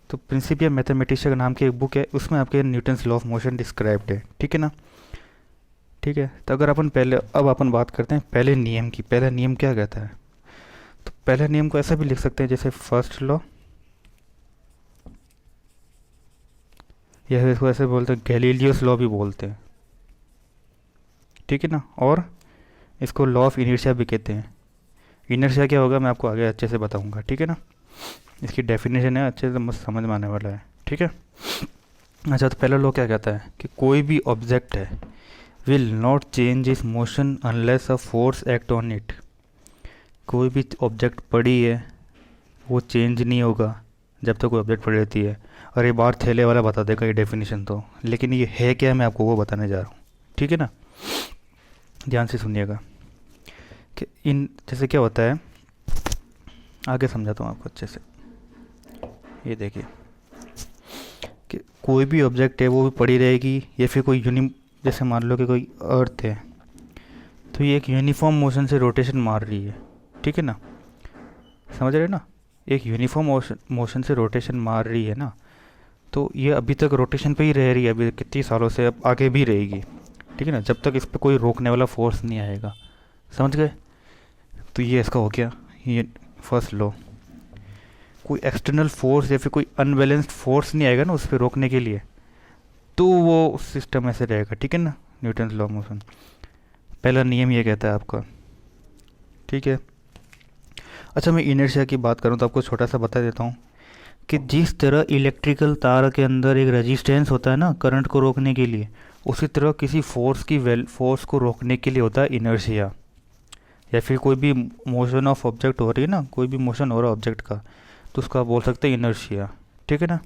तो प्रिंसिपिया मैथमेटिशिया का नाम की एक बुक है, उसमें आपके Newton's law of motion described है। ठीक है ना। ठीक है, तो अगर अपन पहले, अब अपन बात करते हैं पहले नियम की। पहला नियम क्या कहता है? तो पहले नियम को ऐसा भी लिख सकते हैं जैसे फर्स्ट लॉ, या फिर इसको ऐसे बोलते हैं गैलीलियोस लॉ भी बोलते हैं। ठीक है ना, और इसको लॉ ऑफ इनर्शिया भी कहते हैं। इनर्शिया क्या होगा मैं आपको आगे अच्छे से बताऊंगा। ठीक है ना, इसकी डेफिनेशन है, अच्छे से मस्त समझ में आने वाला है। ठीक है, अच्छा, तो पहला लॉ क्या कहता है कि कोई भी ऑब्जेक्ट है विल नॉट चेंज इस motion unless a force act on it. कोई भी ऑब्जेक्ट पड़ी है वो चेंज नहीं होगा जब तक कोई ऑब्जेक्ट पड़ी रहती है। और ये बार थैले वाला बता देगा ये डेफिनेशन तो, लेकिन ये है क्या मैं आपको वो बताने जा रहा हूँ। ठीक है ना, ध्यान से सुनिएगा कि इन जैसे क्या होता है, आगे समझाता हूँ आपको अच्छे से। ये देखिए कि कोई भी ऑब्जेक्ट है वो भी पड़ी रहेगी, या फिर कोई जैसे मान लो कि कोई अर्थ है, तो ये एक यूनिफॉर्म मोशन से रोटेशन मार रही है। ठीक है ना, समझ रहे हैं ना, एक यूनिफॉर्म मोशन से रोटेशन मार रही है ना, तो ये अभी तक रोटेशन पे ही रह रही है, अभी कितनी सालों से, अब आगे भी रहेगी। ठीक है ना, जब तक इस पर कोई रोकने वाला फोर्स नहीं आएगा। समझ गए? तो ये इसका हो गया ये फर्स्ट लॉ। कोई एक्सटर्नल फोर्स या फिर कोई अनबैलेंस्ड फोर्स नहीं आएगा ना उस पर रोकने के लिए, तो वो सिस्टम ऐसे रहेगा। ठीक है ना, न्यूटन लॉ ऑफ मोशन पहला नियम ये कहता है आपका। ठीक है, अच्छा, मैं इनर्शिया की बात करूँ तो आपको छोटा सा बता देता हूँ कि जिस तरह इलेक्ट्रिकल तार के अंदर एक रेजिस्टेंस होता है ना करंट को रोकने के लिए, उसी तरह किसी फोर्स को रोकने के लिए होता है इनर्शिया। या फिर कोई भी मोशन ऑफ ऑब्जेक्ट हो रही है ना, कोई भी मोशन हो रहा है ऑब्जेक्ट का, तो उसका बोल सकते हैं इनर्शिया। ठीक है ना,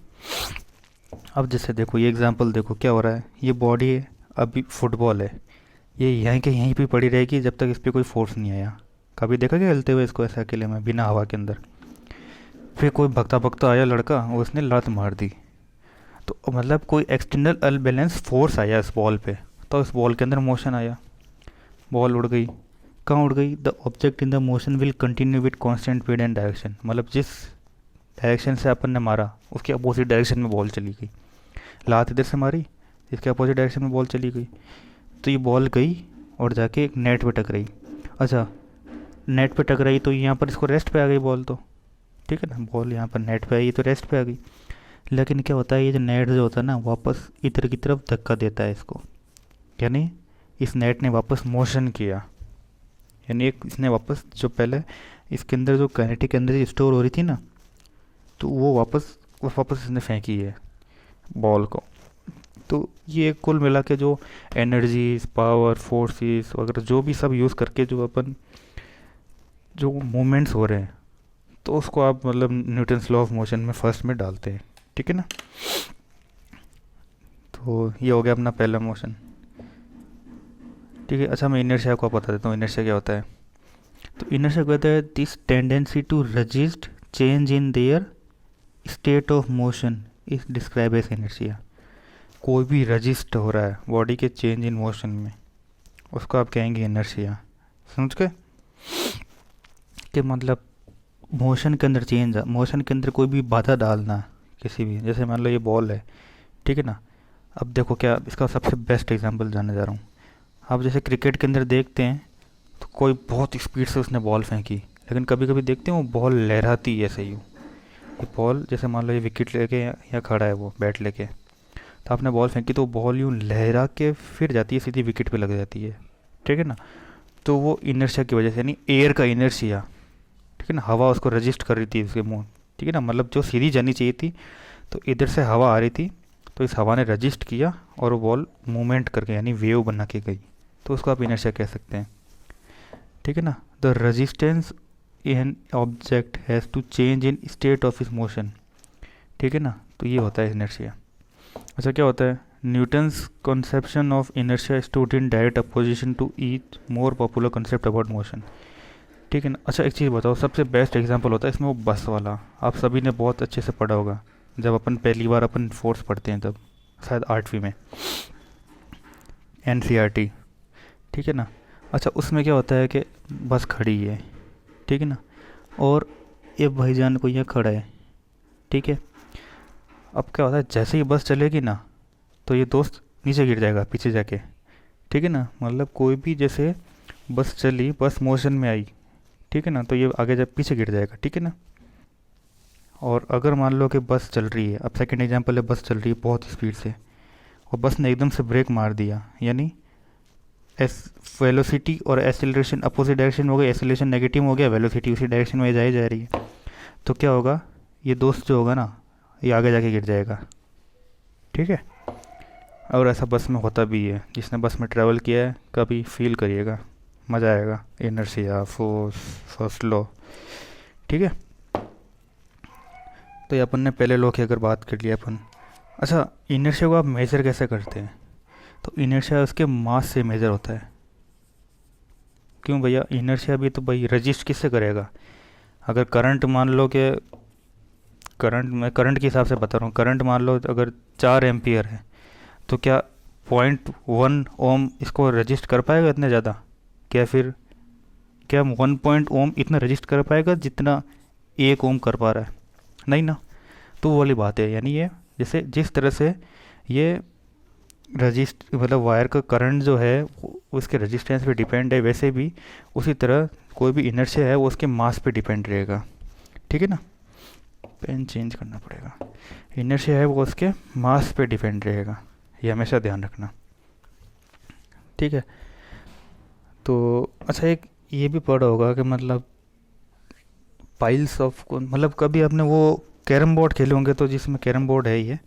अब जैसे देखो ये एग्जांपल देखो क्या हो रहा है, ये बॉडी है, अभी फुटबॉल है, ये यहीं के यहीं पे पड़ी रहेगी जब तक इस पर कोई फोर्स नहीं आया। कभी देखा क्या हिलते हुए इसको ऐसे अकेले में बिना हवा के अंदर? फिर कोई भगता भगता आया लड़का और उसने लात मार दी, तो मतलब कोई एक्सटर्नल अनबैलेंस फोर्स आया इस बॉल पे, तो इस बॉल के अंदर मोशन आया, बॉल उड़ गई। कहाँ उड़ गई? The object in the motion will continue with constant speed and direction. मतलब जिस डायरेक्शन से अपन ने मारा उसके अपोजिट डायरेक्शन में बॉल चली गई। लात इधर से मारी, इसके अपोजिट डायरेक्शन में बॉल चली गई, तो ये बॉल गई और जाके एक नेट पे टकराई। अच्छा, नेट पे टकराई तो यहाँ पर इसको रेस्ट पे आ गई बॉल तो। ठीक है ना, बॉल यहाँ पर नेट पे आई तो रेस्ट पे आ गई। लेकिन क्या होता है, ये जो नेट जो होता है ना वापस इधर की तरफ धक्का देता है इसको, यानी इस नेट ने वापस मोशन किया, यानी एक इसने वापस जो पहले इसके अंदर जो काइनेटिक एनर्जी स्टोर हो रही थी ना, तो वो वापस इसने फेंकी है बॉल को। तो ये कुल मिला के जो एनर्जीज, पावर, फोर्सेस वगैरह जो भी सब यूज़ करके जो अपन जो मूवमेंट्स हो रहे हैं, तो उसको आप मतलब न्यूटन्स लॉ ऑफ मोशन में फर्स्ट में डालते हैं। ठीक है ना, तो ये हो गया अपना पहला मोशन। ठीक है, अच्छा, मैं इनर्शिया को बता देता हूँ इनर्शिया क्या होता है। तो इनर्शिया कहता है this tendency to resist change in their state of motion is describe as inertia. कोई भी रजिस्ट हो रहा है बॉडी के चेंज इन मोशन में, उसको आप कहेंगे इनर्शिया। समझ गए कि मतलब मोशन के अंदर चेंज, मोशन के अंदर कोई भी बाधा डालना किसी भी, जैसे मान लो ये बॉल है, ठीक है ना। अब देखो क्या इसका सबसे बेस्ट एग्जांपल जानने जा रहा हूँ। आप जैसे क्रिकेट के अंदर देखते हैं तो कोई बहुत स्पीड से उसने बॉल फेंकी, लेकिन कभी कभी देखते हैं वो बॉल लहराती है ऐसे ही। ये बॉल जैसे मान लो ये विकेट लेके या खड़ा है वो बैट लेके, तो आपने बॉल फेंकी तो बॉल यूँ लहरा के फिर जाती है सीधी विकेट पे लग जाती है, ठीक है ना। तो वो इनर्शिया की वजह से, यानी एयर का इनर्शिया, ठीक है ना, हवा उसको रजिस्ट कर रही थी उसके मुंह, ठीक है ना, मतलब जो सीधी जानी चाहिए थी तो इधर से हवा आ रही थी, तो इस हवा ने रजिस्ट किया और वो बॉल मूवमेंट करके यानी वेव बना के गई, तो उसको आप इनर्शिया कह सकते हैं, ठीक है ना। The resistance in object has to change in state of is motion, ठीक है ना, तो ये होता है इनर्शिया। अच्छा क्या होता है, Newton's conception of inertia stood in direct opposition to each more popular concept about motion, ठीक है ना। अच्छा एक चीज़ बताओ, सबसे बेस्ट एग्जांपल होता है इसमें वो बस वाला, आप सभी ने बहुत अच्छे से पढ़ा होगा जब अपन पहली बार अपन फोर्स पढ़ते हैं तब, शायद 8वीं में, एनसीईआरटी, ठीक है ना। अच्छा उसमें क्या होता है कि बस खड़ी है, ठीक है ना, और ये भाईजान को यहाँ खड़ा है, ठीक है। अब क्या होता है, जैसे ही बस चलेगी ना तो ये दोस्त नीचे गिर जाएगा पीछे जाके, ठीक है ना। मतलब कोई भी जैसे बस चली, बस मोशन में आई, ठीक है ना, तो ये आगे जब पीछे गिर जाएगा, ठीक है ना। और अगर मान लो कि बस चल रही है, अब सेकंड एग्जांपल है, बस चल रही है बहुत स्पीड से और बस ने एकदम से ब्रेक मार दिया, यानी एस वेलोसिटी और एसेलरेशन अपोजिट डायरेक्शन हो गया, एसेलरेशन नेगेटिव हो गया, वेलोसिटी उसी डायरेक्शन में जाई जा रही है, तो क्या होगा, ये दोस्त जो होगा ना ये आगे जाके गिर जाएगा, ठीक है। और ऐसा बस में होता भी है, जिसने बस में ट्रैवल किया है कभी फील करिएगा, मज़ा आएगा, इनर्शिया, फोर्स, फर्स्ट लॉ, ठीक है। तो ये अपन ने पहले लॉ की अगर बात कर लिया अपन। अच्छा इनर्शिया को आप मेज़र कैसे करते हैं, तो इनर्शिया उसके मास से मेज़र होता है। क्यों भैया, इनर्शिया भी तो भाई रजिस्ट किससे करेगा, अगर करंट मान लो कि करंट, मैं करंट के हिसाब से बता रहा हूँ, करंट मान लो अगर 4 एम्पियर है तो क्या 0.1 ओम इसको रजिस्ट कर पाएगा इतने ज़्यादा, क्या फिर क्या 1 ओम इतना रजिस्ट कर पाएगा जितना 1 ओम कर पा रहा है, नहीं ना। तो वो वाली बात है, यानी ये जैसे जिस तरह से ये रजिस्ट मतलब वायर का करंट जो है उसके रेजिस्टेंस पे डिपेंड है, वैसे भी उसी तरह कोई भी इनर्शिया है वो उसके मास पे डिपेंड रहेगा, ठीक है ना। पेन चेंज करना पड़ेगा, इनर्शिया है वो उसके मास पे डिपेंड रहेगा, ये हमेशा ध्यान रखना, ठीक है। तो अच्छा एक ये भी पढ़ा होगा कि मतलब पाइल्स ऑफ, मतलब कभी आपने वो कैरम बोर्ड खेले होंगे, तो जिसमें कैरम बोर्ड है ये,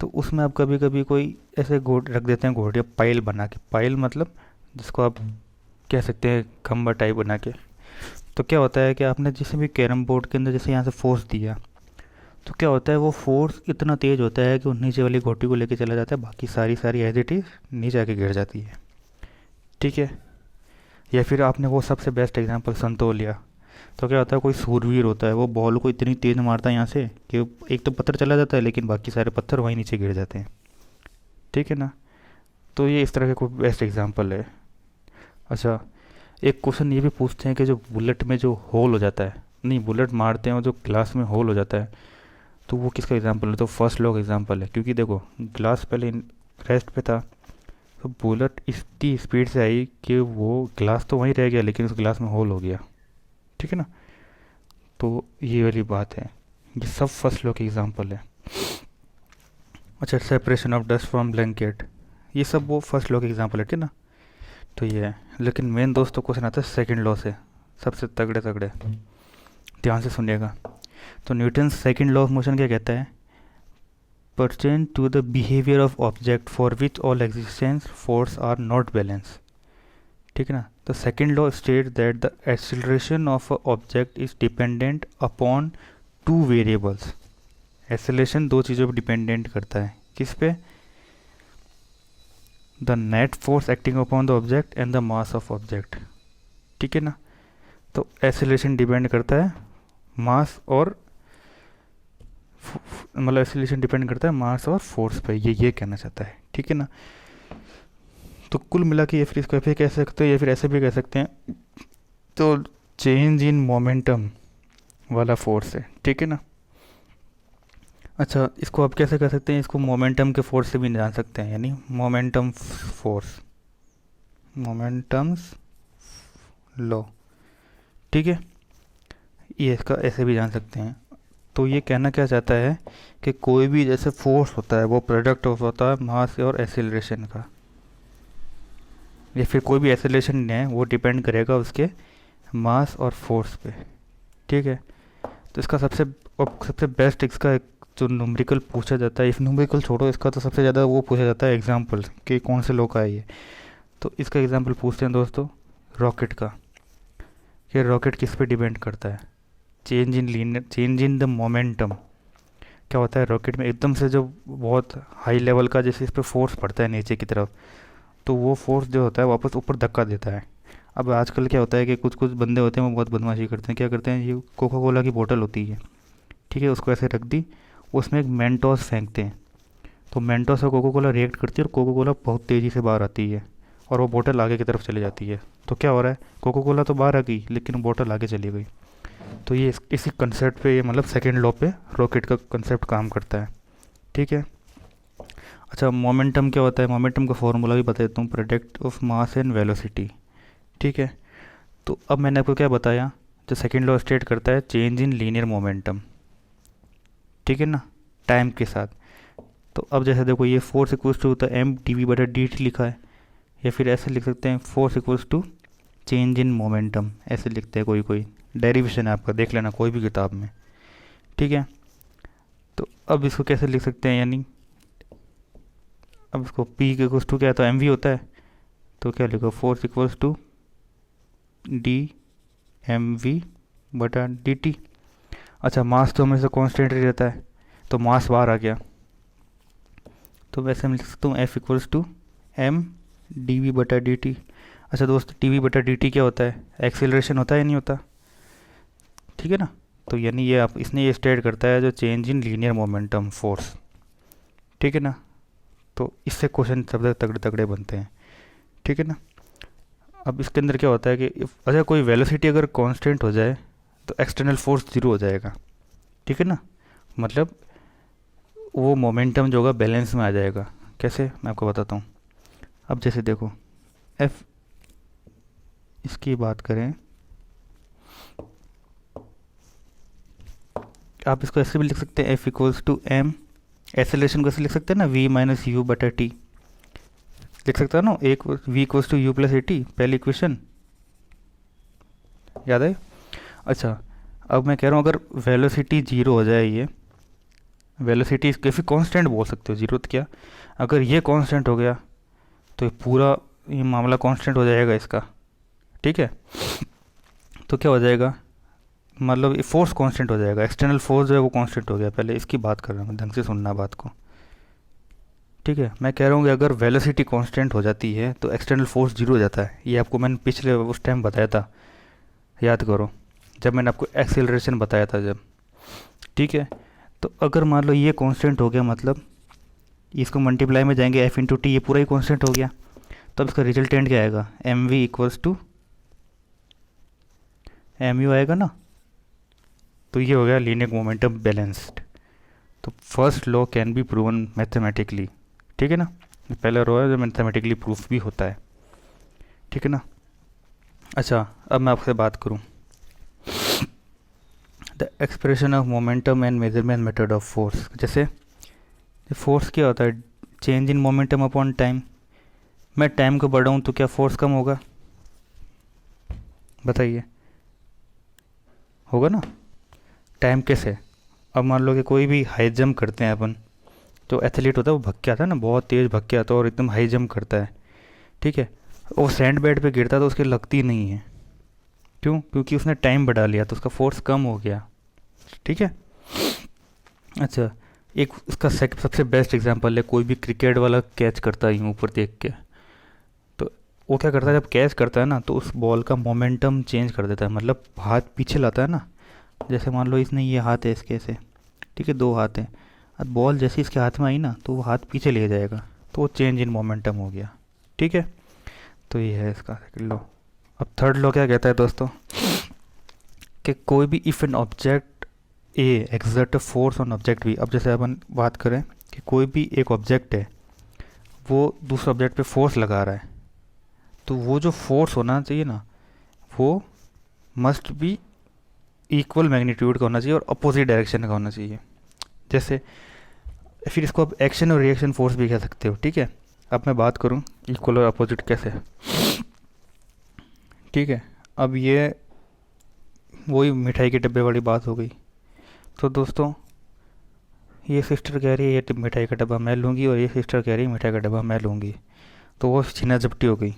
तो उसमें आप कभी कभी कोई ऐसे गोट रख देते हैं, घोड़िया पाइल बना के, पाइल मतलब जिसको आप कह सकते हैं खम्बा टाइप बना के। तो क्या होता है कि आपने जैसे भी कैरम बोर्ड के अंदर जैसे यहाँ से फोर्स दिया, तो क्या होता है वो फोर्स इतना तेज़ होता है कि वो नीचे वाली गोटी को लेके चला जाता है, बाकी सारी एज इट इज़ नीचे आके गिर जाती है, ठीक है। या फिर आपने वो सबसे बेस्ट एग्जांपल संतो लिया, तो क्या होता है कोई सूरवीर होता है वो बॉल को इतनी तेज़ मारता है यहाँ से कि एक तो पत्थर चला जाता है लेकिन बाकी सारे पत्थर वहीं नीचे गिर जाते हैं, ठीक है ना। तो ये इस तरह के कोई बेस्ट एग्जांपल है। अच्छा एक क्वेश्चन ये भी पूछते हैं कि जो बुलेट में जो होल हो जाता है, नहीं बुलेट मारते हैं और जो ग्लास में होल हो जाता है, तो वो किसका एग्जांपल है, तो फर्स्ट लॉ का एग्जांपल है, क्योंकि देखो ग्लास पहले रेस्ट पे था, तो बुलेट इतनी स्पीड से आई कि वो ग्लास तो वहीं रह गया लेकिन उस ग्लास में होल हो गया, ठीक है ना। तो ये वाली बात है, ये सब फर्स्ट लॉ के एग्जांपल है। अच्छा separation of dust from blanket, ये सब वो फर्स्ट लॉ के एग्जांपल है, ठीक ना। तो ये है, लेकिन मेन दोस्तों क्वेश्चन आता है सेकंड लॉ से, सबसे तगड़े तगड़े, ध्यान से सुनिएगा। तो Newton second law of motion क्या कहता है, pertain to the behaviour of object for which all existence force are not balance, ठीक है ना। The second law state that the acceleration of a object is dependent upon 2 variables, acceleration 2 चीज़ों पर डिपेंडेंट करता है, किस पे, the net force acting upon the object and the mass of object, ठीक है ना। तो एक्सेलरेशन डिपेंड करता है मास और मतलब एक्सेलरेशन डिपेंड करता है मास और फोर्स पे, ये कहना चाहता है, ठीक है ना। तो कुल मिला के ये फिर इसको ऐसे कह सकते हैं या फिर ऐसे भी कह सकते हैं, तो चेंज इन मोमेंटम वाला फोर्स है, ठीक है ना। अच्छा, इसको आप कैसे कर सकते हैं, इसको मोमेंटम के फोर्स से भी जान सकते हैं, यानी मोमेंटम फोर्स, मोमेंटम्स लॉ, ठीक है, ये इसका ऐसे भी जान सकते हैं। तो ये कहना क्या चाहता है कि कोई भी जैसे फोर्स होता है वो प्रोडक्ट होता है मास और एक्सेलरेशन का, या फिर कोई भी एक्सेलरेशन नहीं है, वो डिपेंड करेगा उसके मास और फोर्स पे, ठीक है। तो इसका सबसे बेस्ट इसका एक जो न्यूमेरिकल पूछा जाता है, इस न्यूमेरिकल छोड़ो, इसका तो सबसे ज़्यादा वो पूछा जाता है एग्जाम्पल कि कौन से लोग का है ये। तो इसका एग्जाम्पल पूछते हैं दोस्तों रॉकेट का, कि रॉकेट किस पे डिपेंड करता है, चेंज इन द मोमेंटम। क्या होता है रॉकेट में एकदम से जो बहुत हाई लेवल का जैसे इस पर फोर्स पड़ता है नीचे की तरफ, तो वो फोर्स जो होता है वापस ऊपर धक्का देता है। अब आजकल क्या होता है कि कुछ कुछ बंदे होते हैं वो बहुत बदमाशी करते हैं, क्या करते हैं, ये कोका कोला की बोतल होती है, ठीक है, उसको ऐसे रख दी, उसमें एक मेंटोस फेंकते हैं, तो मेंटोस और कोका कोला रिएक्ट करती है और कोका कोला बहुत तेज़ी से बाहर आती है और वो बोतल आगे की तरफ चली जाती है। तो क्या हो रहा है, कोका कोला तो बाहर आ गई लेकिन बोतल आगे चली गई। तो ये इसी कंसेप्ट पे, ये मतलब सेकेंड लॉ पे रॉकेट का कंसेप्ट काम करता है, ठीक है। अच्छा, मोमेंटम क्या होता है, मोमेंटम का फॉर्मूला भी बता देता हूँ, product of mass and velocity, ठीक है। तो अब मैंने आपको क्या बताया, जो सेकेंड लॉ स्टेट करता है चेंज इन लीनियर मोमेंटम, ठीक है ना, टाइम के साथ। तो अब जैसे देखो ये फोर्स इक्वल्स टू होता है एम डी वी बटा डी टी लिखा है, या फिर ऐसे लिख सकते हैं force equals to change in momentum, ऐसे लिखते हैं, कोई डेरिवेशन है आपका, देख लेना कोई भी किताब में, ठीक है। तो अब इसको कैसे लिख सकते हैं, यानी अब इसको पी के इक्वल्स टू क्या है, तो एम वी होता है, तो क्या लिखो, force equals to D M V बटा डी टी। अच्छा, मास तो हमेशा कॉन्स्टेंट ही रहता है, तो मास बाहर आ गया, तो वैसे मैं लिख सकता हूँ F equals to M D V बटा डी टी। अच्छा दोस्त, डी वी बटा डी टी क्या होता है, एक्सेलरेशन होता है या नहीं होता, ठीक है ना। तो यानी ये आप इसने ये स्टेट करता है जो change in linear momentum force, ठीक है ना। तो इससे क्वेश्चन सब तगड़े तगड़े बनते हैं, ठीक है ना। अब इसके अंदर क्या होता है कि अच्छा कोई वेलोसिटी अगर कांस्टेंट हो जाए तो एक्सटर्नल फोर्स जीरो हो जाएगा, ठीक है ना, मतलब वो मोमेंटम जो होगा बैलेंस में आ जाएगा। कैसे, मैं आपको बताता हूँ। अब जैसे देखो एफ, इसकी बात करें, आप इसको ऐसे भी लिख सकते हैं, F equals to M, acceleration को ऐसे लिख सकते हैं ना, वी माइनस यू बटा टी, लिख सकता है ना, एक V equals to U plus A T, पहली इक्वेशन याद है। अच्छा, अब मैं कह रहा हूँ अगर वेलोसिटी जीरो हो जाए, ये वेलोसिटी कैसे कांस्टेंट बोल सकते हो, जीरो तो क्या, अगर ये कांस्टेंट हो गया तो ये पूरा ये मामला कांस्टेंट हो जाएगा इसका, ठीक है। तो क्या हो जाएगा, मतलब ये फोर्स कांस्टेंट हो जाएगा, एक्सटर्नल फोर्स जो है वो कांस्टेंट हो गया। पहले इसकी बात कर रहा हूँ, ढंग से सुनना बात को, ठीक है। मैं कह रहा हूँ कि अगर वेलोसिटी कांस्टेंट हो जाती है तो एक्सटर्नल फोर्स जीरो हो जाता है, ये आपको मैंने पिछले उस टाइम बताया था, याद करो, जब मैंने आपको एक्सेलरेशन बताया था जब, ठीक है। तो अगर मान लो ये कांस्टेंट हो गया, मतलब इसको मल्टीप्लाई में जाएंगे एफ इंटू टी, ये पूरा ही कांस्टेंट हो गया, तब इसका रिजल्टेंट क्या आएगा, M V equals to M U आएगा ना। तो ये हो गया लीनियर मोमेंटम बैलेंस्ड। तो first law can be proven mathematically, ठीक है ना, पहला लॉ है जो मैथमेटिकली प्रूफ भी होता है, ठीक है ना। अच्छा, अब मैं आपसे बात करूं, the expression of momentum and measurement method of force. जैसे फोर्स क्या होता है, change in momentum upon time, मैं टाइम को बढ़ाऊँ तो क्या फोर्स कम होगा, बताइए, होगा ना। टाइम कैसे, अब मान लो कि कोई भी हाई जंप करते हैं अपन, तो एथलीट होता है वो भग के आता है ना, बहुत तेज़ भग के आता है और एकदम हाई जंप करता है, ठीक है, वो सैंड बेड पे गिरता है तो उसकी लगती नहीं है, क्यों, क्योंकि उसने टाइम बढ़ा लिया तो उसका फोर्स कम हो गया, ठीक है। अच्छा, एक उसका सबसे बेस्ट एग्जांपल है, कोई भी क्रिकेट वाला कैच करता है ऊपर देख के, तो वो क्या करता है, जब कैच करता है ना तो उस बॉल का मोमेंटम चेंज कर देता है, मतलब हाथ पीछे लाता है ना। जैसे मान लो इसने ये हाथ है इसके ऐसे, ठीक है, दो हाथ हैं, अब बॉल जैसे इसके हाथ में आई ना तो वो हाथ पीछे ले जाएगा, तो वो चेंज इन मोमेंटम हो गया, ठीक है। तो ये है इसका सेकंड लॉ। अब थर्ड लॉ क्या कहता है दोस्तों, कि कोई भी if an object A exert a force on object B. अब जैसे अपन बात करें कि कोई भी एक ऑब्जेक्ट है, वो दूसरे ऑब्जेक्ट पे फोर्स लगा रहा है, तो वो जो फोर्स होना चाहिए ना, वो मस्ट बी इक्वल मैग्नीट्यूड का होना चाहिए और अपोजिट डायरेक्शन का होना चाहिए। जैसे फिर इसको आप एक्शन और रिएक्शन फोर्स भी कह सकते हो, ठीक है। अब मैं बात करूं इक्वल और अपोजिट कैसे, ठीक है। अब ये वही मिठाई के डब्बे वाली बात हो गई। तो दोस्तों ये सिस्टर कह रही है ये मिठाई का डब्बा मैं लूँगी, और ये सिस्टर कह रही है मिठाई का डब्बा मैं लूँगी, तो वो छीना झपटी हो गई,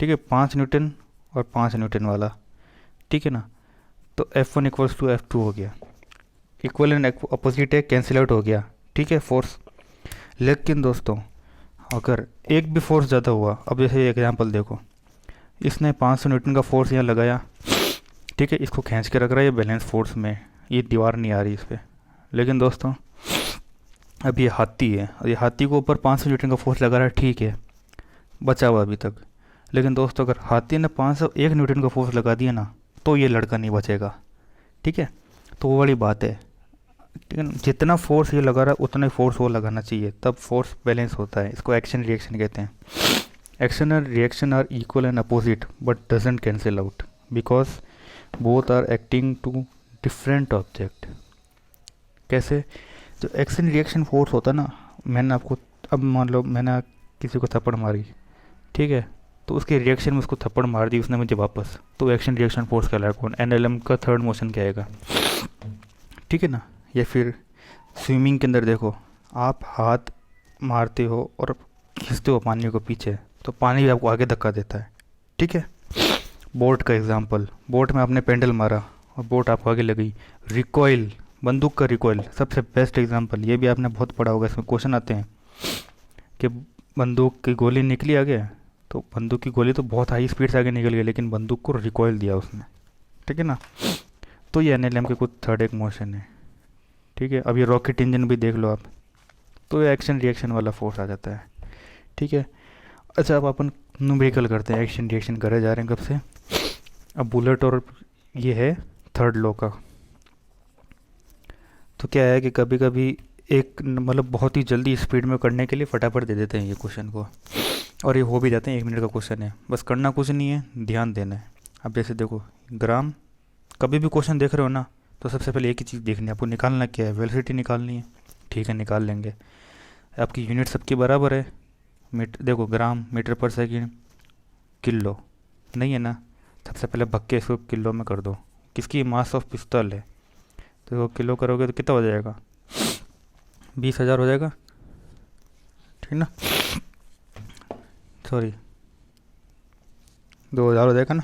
ठीक है। 5 न्यूटन और 5 न्यूटन वाला, ठीक है ना। तो F1 इक्वल्स टू F2 हो गया, इक्वल एंड अपोजिट है, कैंसिल आउट हो गया, ठीक है, फोर्स। लेकिन दोस्तों अगर एक भी फोर्स ज़्यादा हुआ, अब जैसे एग्जांपल देखो, इसने 500 न्यूटन का फोर्स यहाँ लगाया, ठीक है, इसको खींच के रख रहा है ये बैलेंस फोर्स में, ये दीवार नहीं आ रही इस पर। लेकिन दोस्तों अब ये हाथी है, और ये हाथी को ऊपर 500 न्यूटन का फोर्स लगा रहा है, ठीक है, बचा हुआ अभी तक। लेकिन दोस्तों अगर हाथी ने 501 न्यूटन का फोर्स लगा दिया ना, तो ये लड़का नहीं बचेगा, ठीक है। तो वो वाली बात है, ठीक है ना, जितना फोर्स ये लगा रहा है उतना ही फोर्स वो लगाना चाहिए, तब फोर्स बैलेंस होता है। इसको एक्शन रिएक्शन कहते हैं। एक्शन और reaction are equal and opposite but doesn't cancel out because both are acting to different object. कैसे, जो एक्शन रिएक्शन फोर्स होता है ना, मैंने आपको, अब मान लो मैंने किसी को थप्पड़ मारी, ठीक है, तो उसके रिएक्शन में उसको थप्पड़ मार दी उसने मुझे वापस, तो एक्शन रिएक्शन फोर्स कहलाएगा। कौन, एनएलएम का थर्ड मोशन क्या आएगा, ठीक है ना। या फिर स्विमिंग के अंदर देखो, आप हाथ मारते हो और खींचते हो पानी को पीछे, तो पानी भी आपको आगे धक्का देता है, ठीक है। बोट का एग्जांपल, बोट में आपने पेंडल मारा और बोट आपको आगे लगी। रिकॉइल, बंदूक का रिकॉइल सबसे बेस्ट एग्जांपल, ये भी आपने बहुत पढ़ा होगा, इसमें क्वेश्चन आते हैं कि बंदूक की गोली निकली आगे, तो बंदूक की गोली तो बहुत हाई स्पीड से आगे निकल गई, लेकिन बंदूक को रिकॉइल दिया उसने, ठीक है ना। तो ये एनएलएम के कुछ थर्ड एक मोशन है, ठीक है। अब ये रॉकेट इंजन भी देख लो आप, तो ये एक्शन रिएक्शन वाला फोर्स आ जाता है, ठीक है। अच्छा अब अपन न्यूमेरिकल करते हैं, एक्शन रिएक्शन करे जा रहे हैं कब से। अब बुलेट और ये है थर्ड लॉ का। तो क्या है कि कभी कभी एक मतलब बहुत ही जल्दी स्पीड में करने के लिए फटाफट दे देते हैं ये क्वेश्चन को, और ये हो भी जाते हैं, 1 मिनट का क्वेश्चन है, बस करना कुछ नहीं है, ध्यान देना है। अब जैसे देखो ग्राम, कभी भी क्वेश्चन देख रहे हो ना, तो सबसे पहले एक ही चीज़ देखनी है आपको, निकालना क्या है, वेलोसिटी निकालनी है, ठीक है, निकाल लेंगे। आपकी यूनिट सबकी बराबर है, देखो ग्राम, मीटर पर सेकेंड, किलो नहीं है ना, सबसे पहले भक्के इसको किलो में कर दो। किसकी, मास ऑफ पिस्तौल है, तो किलो करोगे तो कितना हो जाएगा, 20,000 हो जाएगा, ठीक ना, सॉरी 2,000 हो जाएगा ना,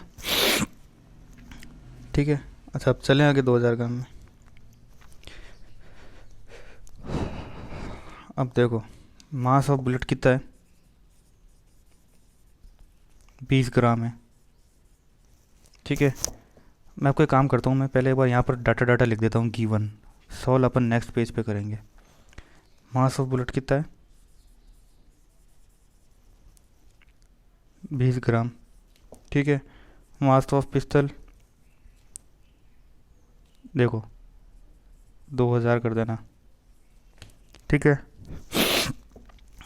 ठीक है। अच्छा अब चलें आगे 2,000 का में। अब देखो मास ऑफ बुलेट कितना है, 20 ग्राम है, ठीक है। मैं आपको एक काम करता हूँ, मैं पहले एक बार यहाँ पर डाटा लिख देता हूँ, गिवन, सॉल्व अपन नेक्स्ट पेज पे करेंगे। मास ऑफ बुलेट कितना है, 20 ग्राम, ठीक है। मास ऑफ पिस्टल देखो 2,000 कर देना, ठीक है।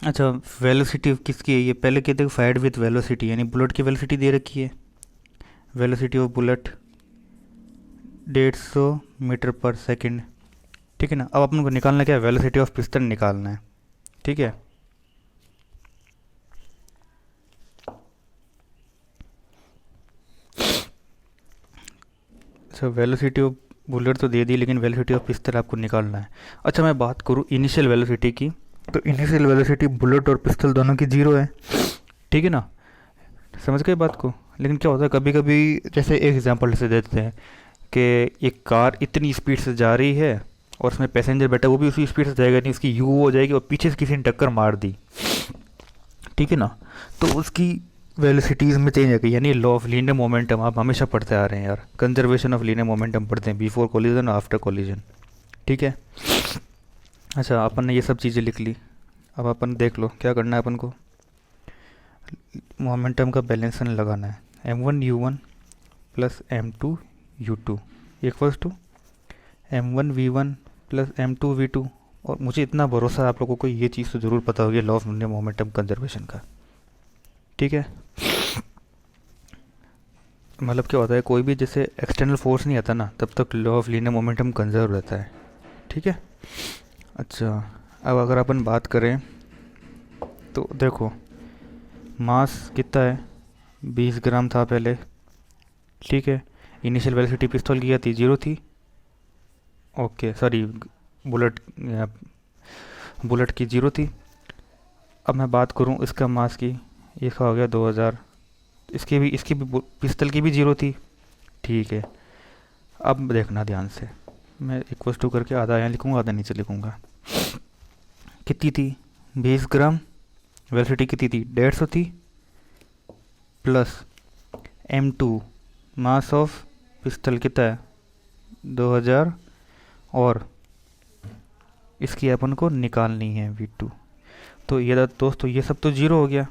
अच्छा वेलोसिटी किसकी है, ये पहले कहते हैं फायर्ड विथ वेलोसिटी, यानी बुलेट की वेलोसिटी दे रखी है, वेलोसिटी ऑफ बुलेट 150 मीटर पर सेकंड, ठीक है ना। अब अपन को निकालना क्या है, वेलोसिटी ऑफ पिस्टन निकालना है, ठीक है। अच्छा वेलोसिटी ऑफ बुलेट तो दे दी, लेकिन वेलोसिटी ऑफ पिस्टल आपको निकालना है। अच्छा मैं बात करूँ इनिशियल वेलोसिटी की, तो इनिशियल वेलोसिटी बुलेट और पिस्टल दोनों की 0 है, ठीक है ना, समझ गए बात को। लेकिन क्या होता है कभी कभी, जैसे एक एग्जांपल से देते हैं कि एक कार इतनी स्पीड से जा रही है और उसमें पैसेंजर बैठा, वो भी उसी स्पीड से जाएगा नहीं, उसकी यू हो जाएगी और पीछे से किसी ने टक्कर मार दी, ठीक है ना, तो उसकी वेलोसिटीज़ में चेंज आएगी, यानी लॉ ऑफ लीनियर मोमेंटम आप हमेशा पढ़ते आ रहे हैं यार, कंजर्वेशन ऑफ लीनियर मोमेंटम पढ़ते हैं, बिफोर कोलिजन और आफ्टर कोलिजन, ठीक है। अच्छा अपन ने ये सब चीज़ें लिख ली, अब अपन देख लो क्या करना है अपन को, मोमेंटम का बैलेंस लगाना है। m1u1 plus m2u2 equals to m1v1 plus m2v2। और मुझे इतना भरोसा है आप लोगों को ये चीज़ तो ज़रूर पता होगी law of linear momentum conservation का। ठीक है, मतलब क्या होता है, कोई भी जैसे एक्सटर्नल फोर्स नहीं आता ना तब तक law of linear momentum conserve रहता है। ठीक है, अच्छा अब अगर अपन बात करें तो देखो मास कितना है, 20 ग्राम था पहले। ठीक है, इनिशियल वेलोसिटी पिस्तौल की क्या थी, 0 थी। ओके सॉरी, बुलेट की 0 थी। अब मैं बात करूं इसका मास की, इसका हो गया 2000। इसकी भी पिस्तल की भी 0 थी। ठीक है, अब देखना ध्यान से, मैं इक्वल टू करके आधा यहाँ लिखूंगा आधा नीचे लिखूंगा। कितनी थी, 20 ग्राम। वेलोसिटी कितनी थी, 150 थी। प्लस m2 मास ऑफ पिस्तल कितना है, 2000। और इसकी अपन को निकालनी है v2। तो ये दोस्तों ये सब तो 0 हो गया।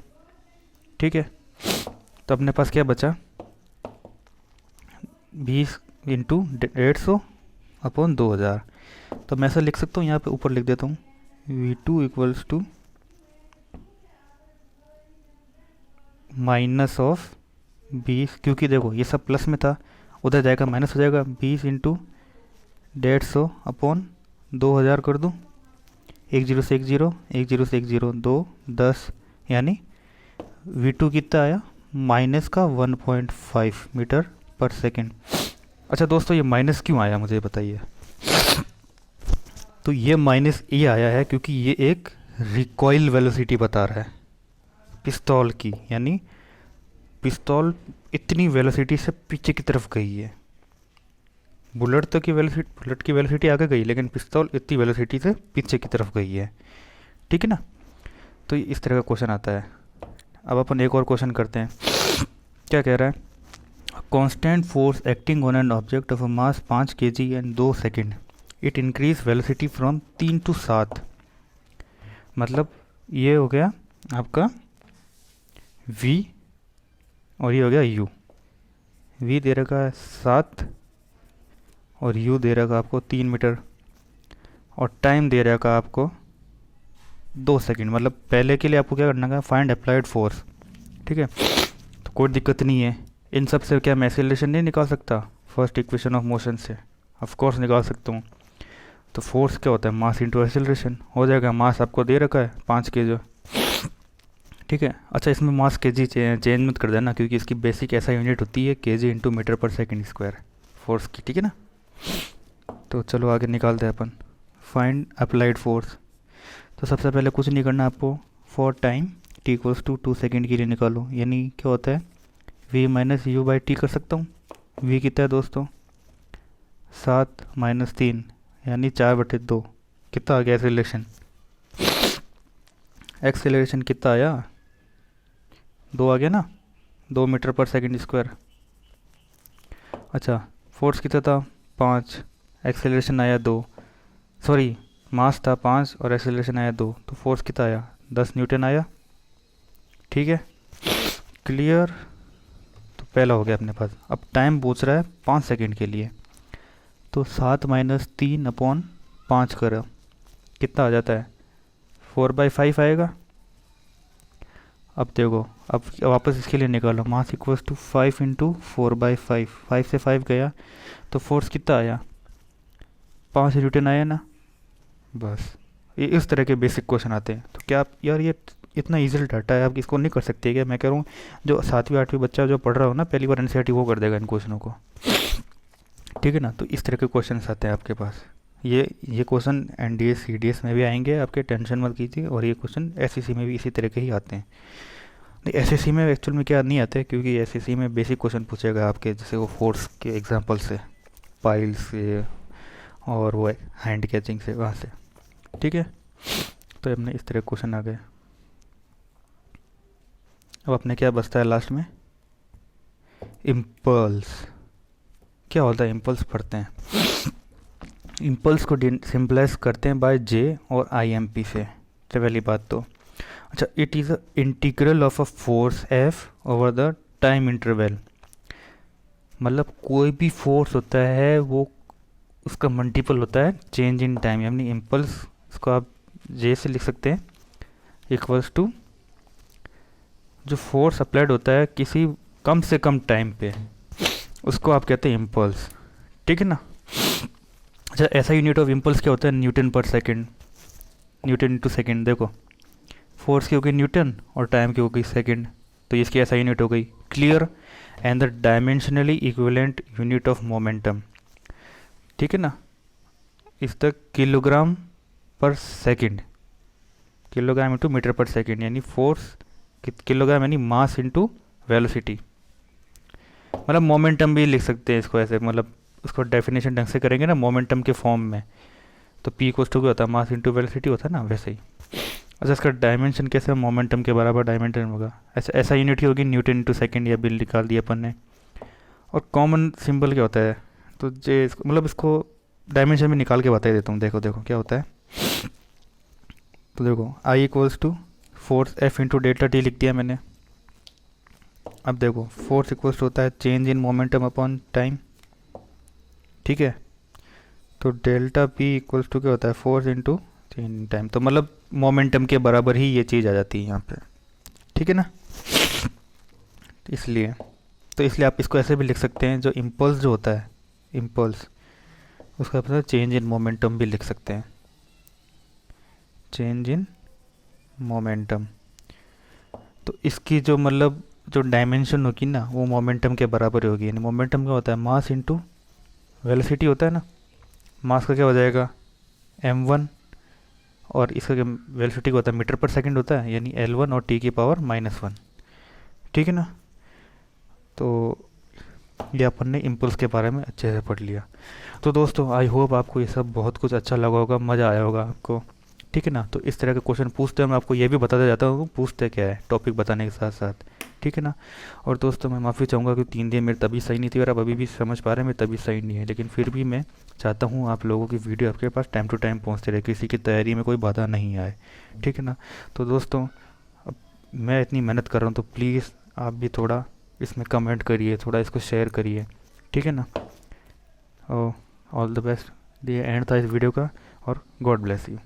ठीक है, तो अपने पास क्या बचा, 20 इंटू 150 अपॉन 2000। तो मैं ऐसा लिख सकता हूँ, यहाँ पे ऊपर लिख देता हूँ v2 equals to minus of 20, क्योंकि देखो ये सब प्लस में था, उधर जाएगा माइनस हो जाएगा। 20 इंटू 150 अपॉन 2000 कर दूँ, 1 0 से 1 0, 1 0 से 1 0, 2 10, यानी v2 कितना आया, माइनस का 1.5 मीटर पर सेकेंड। अच्छा दोस्तों, ये माइनस क्यों आया मुझे बताइए। तो ये माइनस ये आया है क्योंकि ये एक रिकॉइल वेलोसिटी बता रहा है पिस्तौल की, यानी पिस्तौल इतनी वेलोसिटी से पीछे की तरफ गई है। बुलेट की वेलोसिटी आगे गई, लेकिन पिस्तौल इतनी वेलोसिटी से पीछे की तरफ गई है। ठीक है ना, तो इस तरह का क्वेश्चन आता है। अब अपन एक और क्वेश्चन करते हैं। क्या कह रहा है, constant force acting on an object of a mass 5 kg and 2 second, it increase velocity from 3 to 7। मतलब ये हो गया आपका v और ये हो गया u। v दे रखा है 7 और u दे रखा आपको 3 मीटर, और टाइम दे रखा आपको 2 सेकेंड। मतलब पहले के लिए आपको क्या करना है, फाइंड अप्लाइड फोर्स। ठीक है, तो कोई दिक्कत नहीं है। इन सब से क्या मैं एक्सेलरेशन नहीं निकाल सकता फर्स्ट इक्वेशन ऑफ मोशन से, ऑफ कोर्स निकाल सकता हूँ। तो फोर्स क्या होता है, मास इंटू एक्सेलरेशन हो जाएगा। मास आपको दे रखा है 5 kg। ठीक है, अच्छा इसमें मास kg चेंज मत कर देना, क्योंकि इसकी बेसिक ऐसा यूनिट होती है kg इंटू मीटर पर सेकेंड स्क्वायर फोर्स की। ठीक है ना, तो चलो आगे निकालते हैं अपन, फाइंड अप्लाइड फोर्स। तो सबसे पहले कुछ नहीं करना आपको, for time t equals to 2 second के लिए निकालो। यानी क्या होता है, v minus U by T कर सकता हूँ। v कितना है दोस्तों, 7 माइनस 3 यानी 4/2। कितना आ गया एक्सेलरेशन, एक्सेलरेशन कितना आया, 2 आ गया ना, 2 मीटर पर सेकेंड स्क्वायर। अच्छा फोर्स कितना था, 5, एक्सेलरेशन आया 2, सॉरी मास था 5 और एक्सेलरेशन आया 2, तो फोर्स कितना आया, 10 न्यूटन आया। ठीक है, क्लियर। तो पहला हो गया अपने पास। अब टाइम पूछ रहा है 5 सेकेंड के लिए, तो 7 माइनस 3 अपॉन 5 करो, कितना आ जाता है, 4/5 आएगा। अब देखो, अब वापस इसके लिए निकालो, मास इक्वल्स टू 5 इंटू 4/5, 5 से 5 गया तो फोर्स कितना आया, 5 न्यूटन आया ना। बस ये इस तरह के बेसिक क्वेश्चन आते हैं। तो क्या आप यार ये इतना ईजी डाटा है, आप इसको नहीं कर सकते क्या। मैं कह रहा हूँ जो 7वीं 8वीं बच्चा जो पढ़ रहा हो ना पहली बार एनसीईआरटी, वो कर देगा इन क्वेश्चनों को। ठीक है ना, तो इस तरह के क्वेश्चन आते हैं आपके पास। ये क्वेश्चन एनडीएस सीडीएस में भी आएंगे, आपके टेंशन मत कीजिए। और ये क्वेश्चन एसएससी में भी इसी तरह के ही आते हैं। नहीं, एसएससी में एक्चुअल में क्या नहीं आते, क्योंकि एसएससी में बेसिक क्वेश्चन पूछेगा आपके, जैसे वो फोर्स के एग्जांपल से, पाइल से और वो हैंड कैचिंग से, वहाँ से। ठीक है, तो अपने इस तरह क्वेश्चन आ गए। अब अपने क्या बचता है लास्ट में, इम्पल्स। क्या होता है इम्पल्स, पढ़ते हैं। इम्पल्स को सिंपलाइज करते हैं बाय जे और आईएमपी से, तो पहली बात तो। अच्छा, it is a integral of a force F over the time interval. मतलब कोई भी फोर्स होता है वो उसका मल्टीपल होता है चेंज इन टाइम, यानी इम्पल्स, इसको आप जे से लिख सकते हैं, इक्वल्स टू जो फोर्स अप्लाइड होता है किसी कम से कम टाइम पे, उसको आप कहते हैं इम्पल्स। ठीक है ना। अच्छा, ऐसा यूनिट ऑफ इम्पल्स क्या होता है? न्यूटन पर सेकेंड, न्यूटन इंटू सेकेंड। देखो, फोर्स की हो गई न्यूटन और टाइम की हो गई सेकेंड, तो इसकी ऐसा यूनिट हो गई। Clear. And the dimensionally equivalent unit of momentum, ठीक है ना, इस द किलोग्राम पर सेकेंड, किलोग्राम इंटू मीटर पर सेकेंड, यानी फोर्स किलोग्राम यानी मास इंटू वेलोसिटी। मतलब मोमेंटम भी लिख सकते हैं इसको ऐसे, मतलब उसको डेफिनेशन ढंग से करेंगे ना मोमेंटम के फॉर्म में, तो पी इक्वल्स टू क्या होता है? मास इंटू वेलोसिटी होता है ना, वैसे ही। अच्छा, इसका डायमेंशन कैसे? मोमेंटम के बराबर डायमेंशन होगा। ऐसा ऐसा यूनिट ही होगी न्यूटन इंटू सेकेंड, या बिल निकाल दिया अपन ने। और कॉमन सिंबल क्या होता है? तो जे इसको, मतलब इसको डायमेंशन भी निकाल के बता ही देता हूँ। देखो देखो क्या होता है। तो देखो, I equals to force F into delta T लिख दिया मैंने। अब देखो, फोर्स इक्वल्स होता है change in momentum upon time, ठीक है। तो डेल्टा पी इक्वल्स टू क्या होता है? Force into change in time. तो मतलब मोमेंटम के बराबर ही ये चीज़ आ जाती है यहाँ पे, ठीक है ना। इसलिए तो इसलिए आप इसको ऐसे भी लिख सकते हैं, जो इम्पल्स जो होता है, इम्पल्स, उसका मतलब चेंज इन मोमेंटम भी लिख सकते हैं, चेंज इन मोमेंटम। तो इसकी जो मतलब जो डायमेंशन होगी ना, वो मोमेंटम के बराबर होगी। यानी मोमेंटम क्या होता है? मास इंटू वेलोसिटी होता है ना। मास का क्या हो जाएगा? m1, और इसका क्या वेलोसिटी का होता है? मीटर पर सेकंड होता है, यानी l1 और t की पावर -1, ठीक है ना। तो ये अपन ने इम्पल्स के बारे में अच्छे से पढ़ लिया। तो दोस्तों, आई होप आपको ये सब बहुत कुछ अच्छा लगा होगा, मज़ा आया होगा आपको, ठीक है ना। तो इस तरह के क्वेश्चन पूछते हैं, मैं आपको ये भी बताता जाता हूँ पूछते क्या है, टॉपिक बताने के साथ साथ, ठीक है ना। और दोस्तों, मैं माफ़ी चाहूँगा कि 3 दिन मेरी तबीयत सही नहीं थी, और आप अभी भी समझ पा रहे हैं मेरी तबीयत सही नहीं है, लेकिन फिर भी मैं चाहता हूँ आप लोगों की वीडियो आपके पास टाइम टू टाइम पहुँचते रहे, किसी की तैयारी में कोई बाधा नहीं आए, ठीक है ना। तो दोस्तों, अब मैं इतनी मेहनत कर रहा हूँ, तो प्लीज़ आप भी थोड़ा इसमें कमेंट करिए, थोड़ा इसको शेयर करिए, ठीक है ना। All the best. ये एंड था इस वीडियो का, और गॉड ब्लेस यू।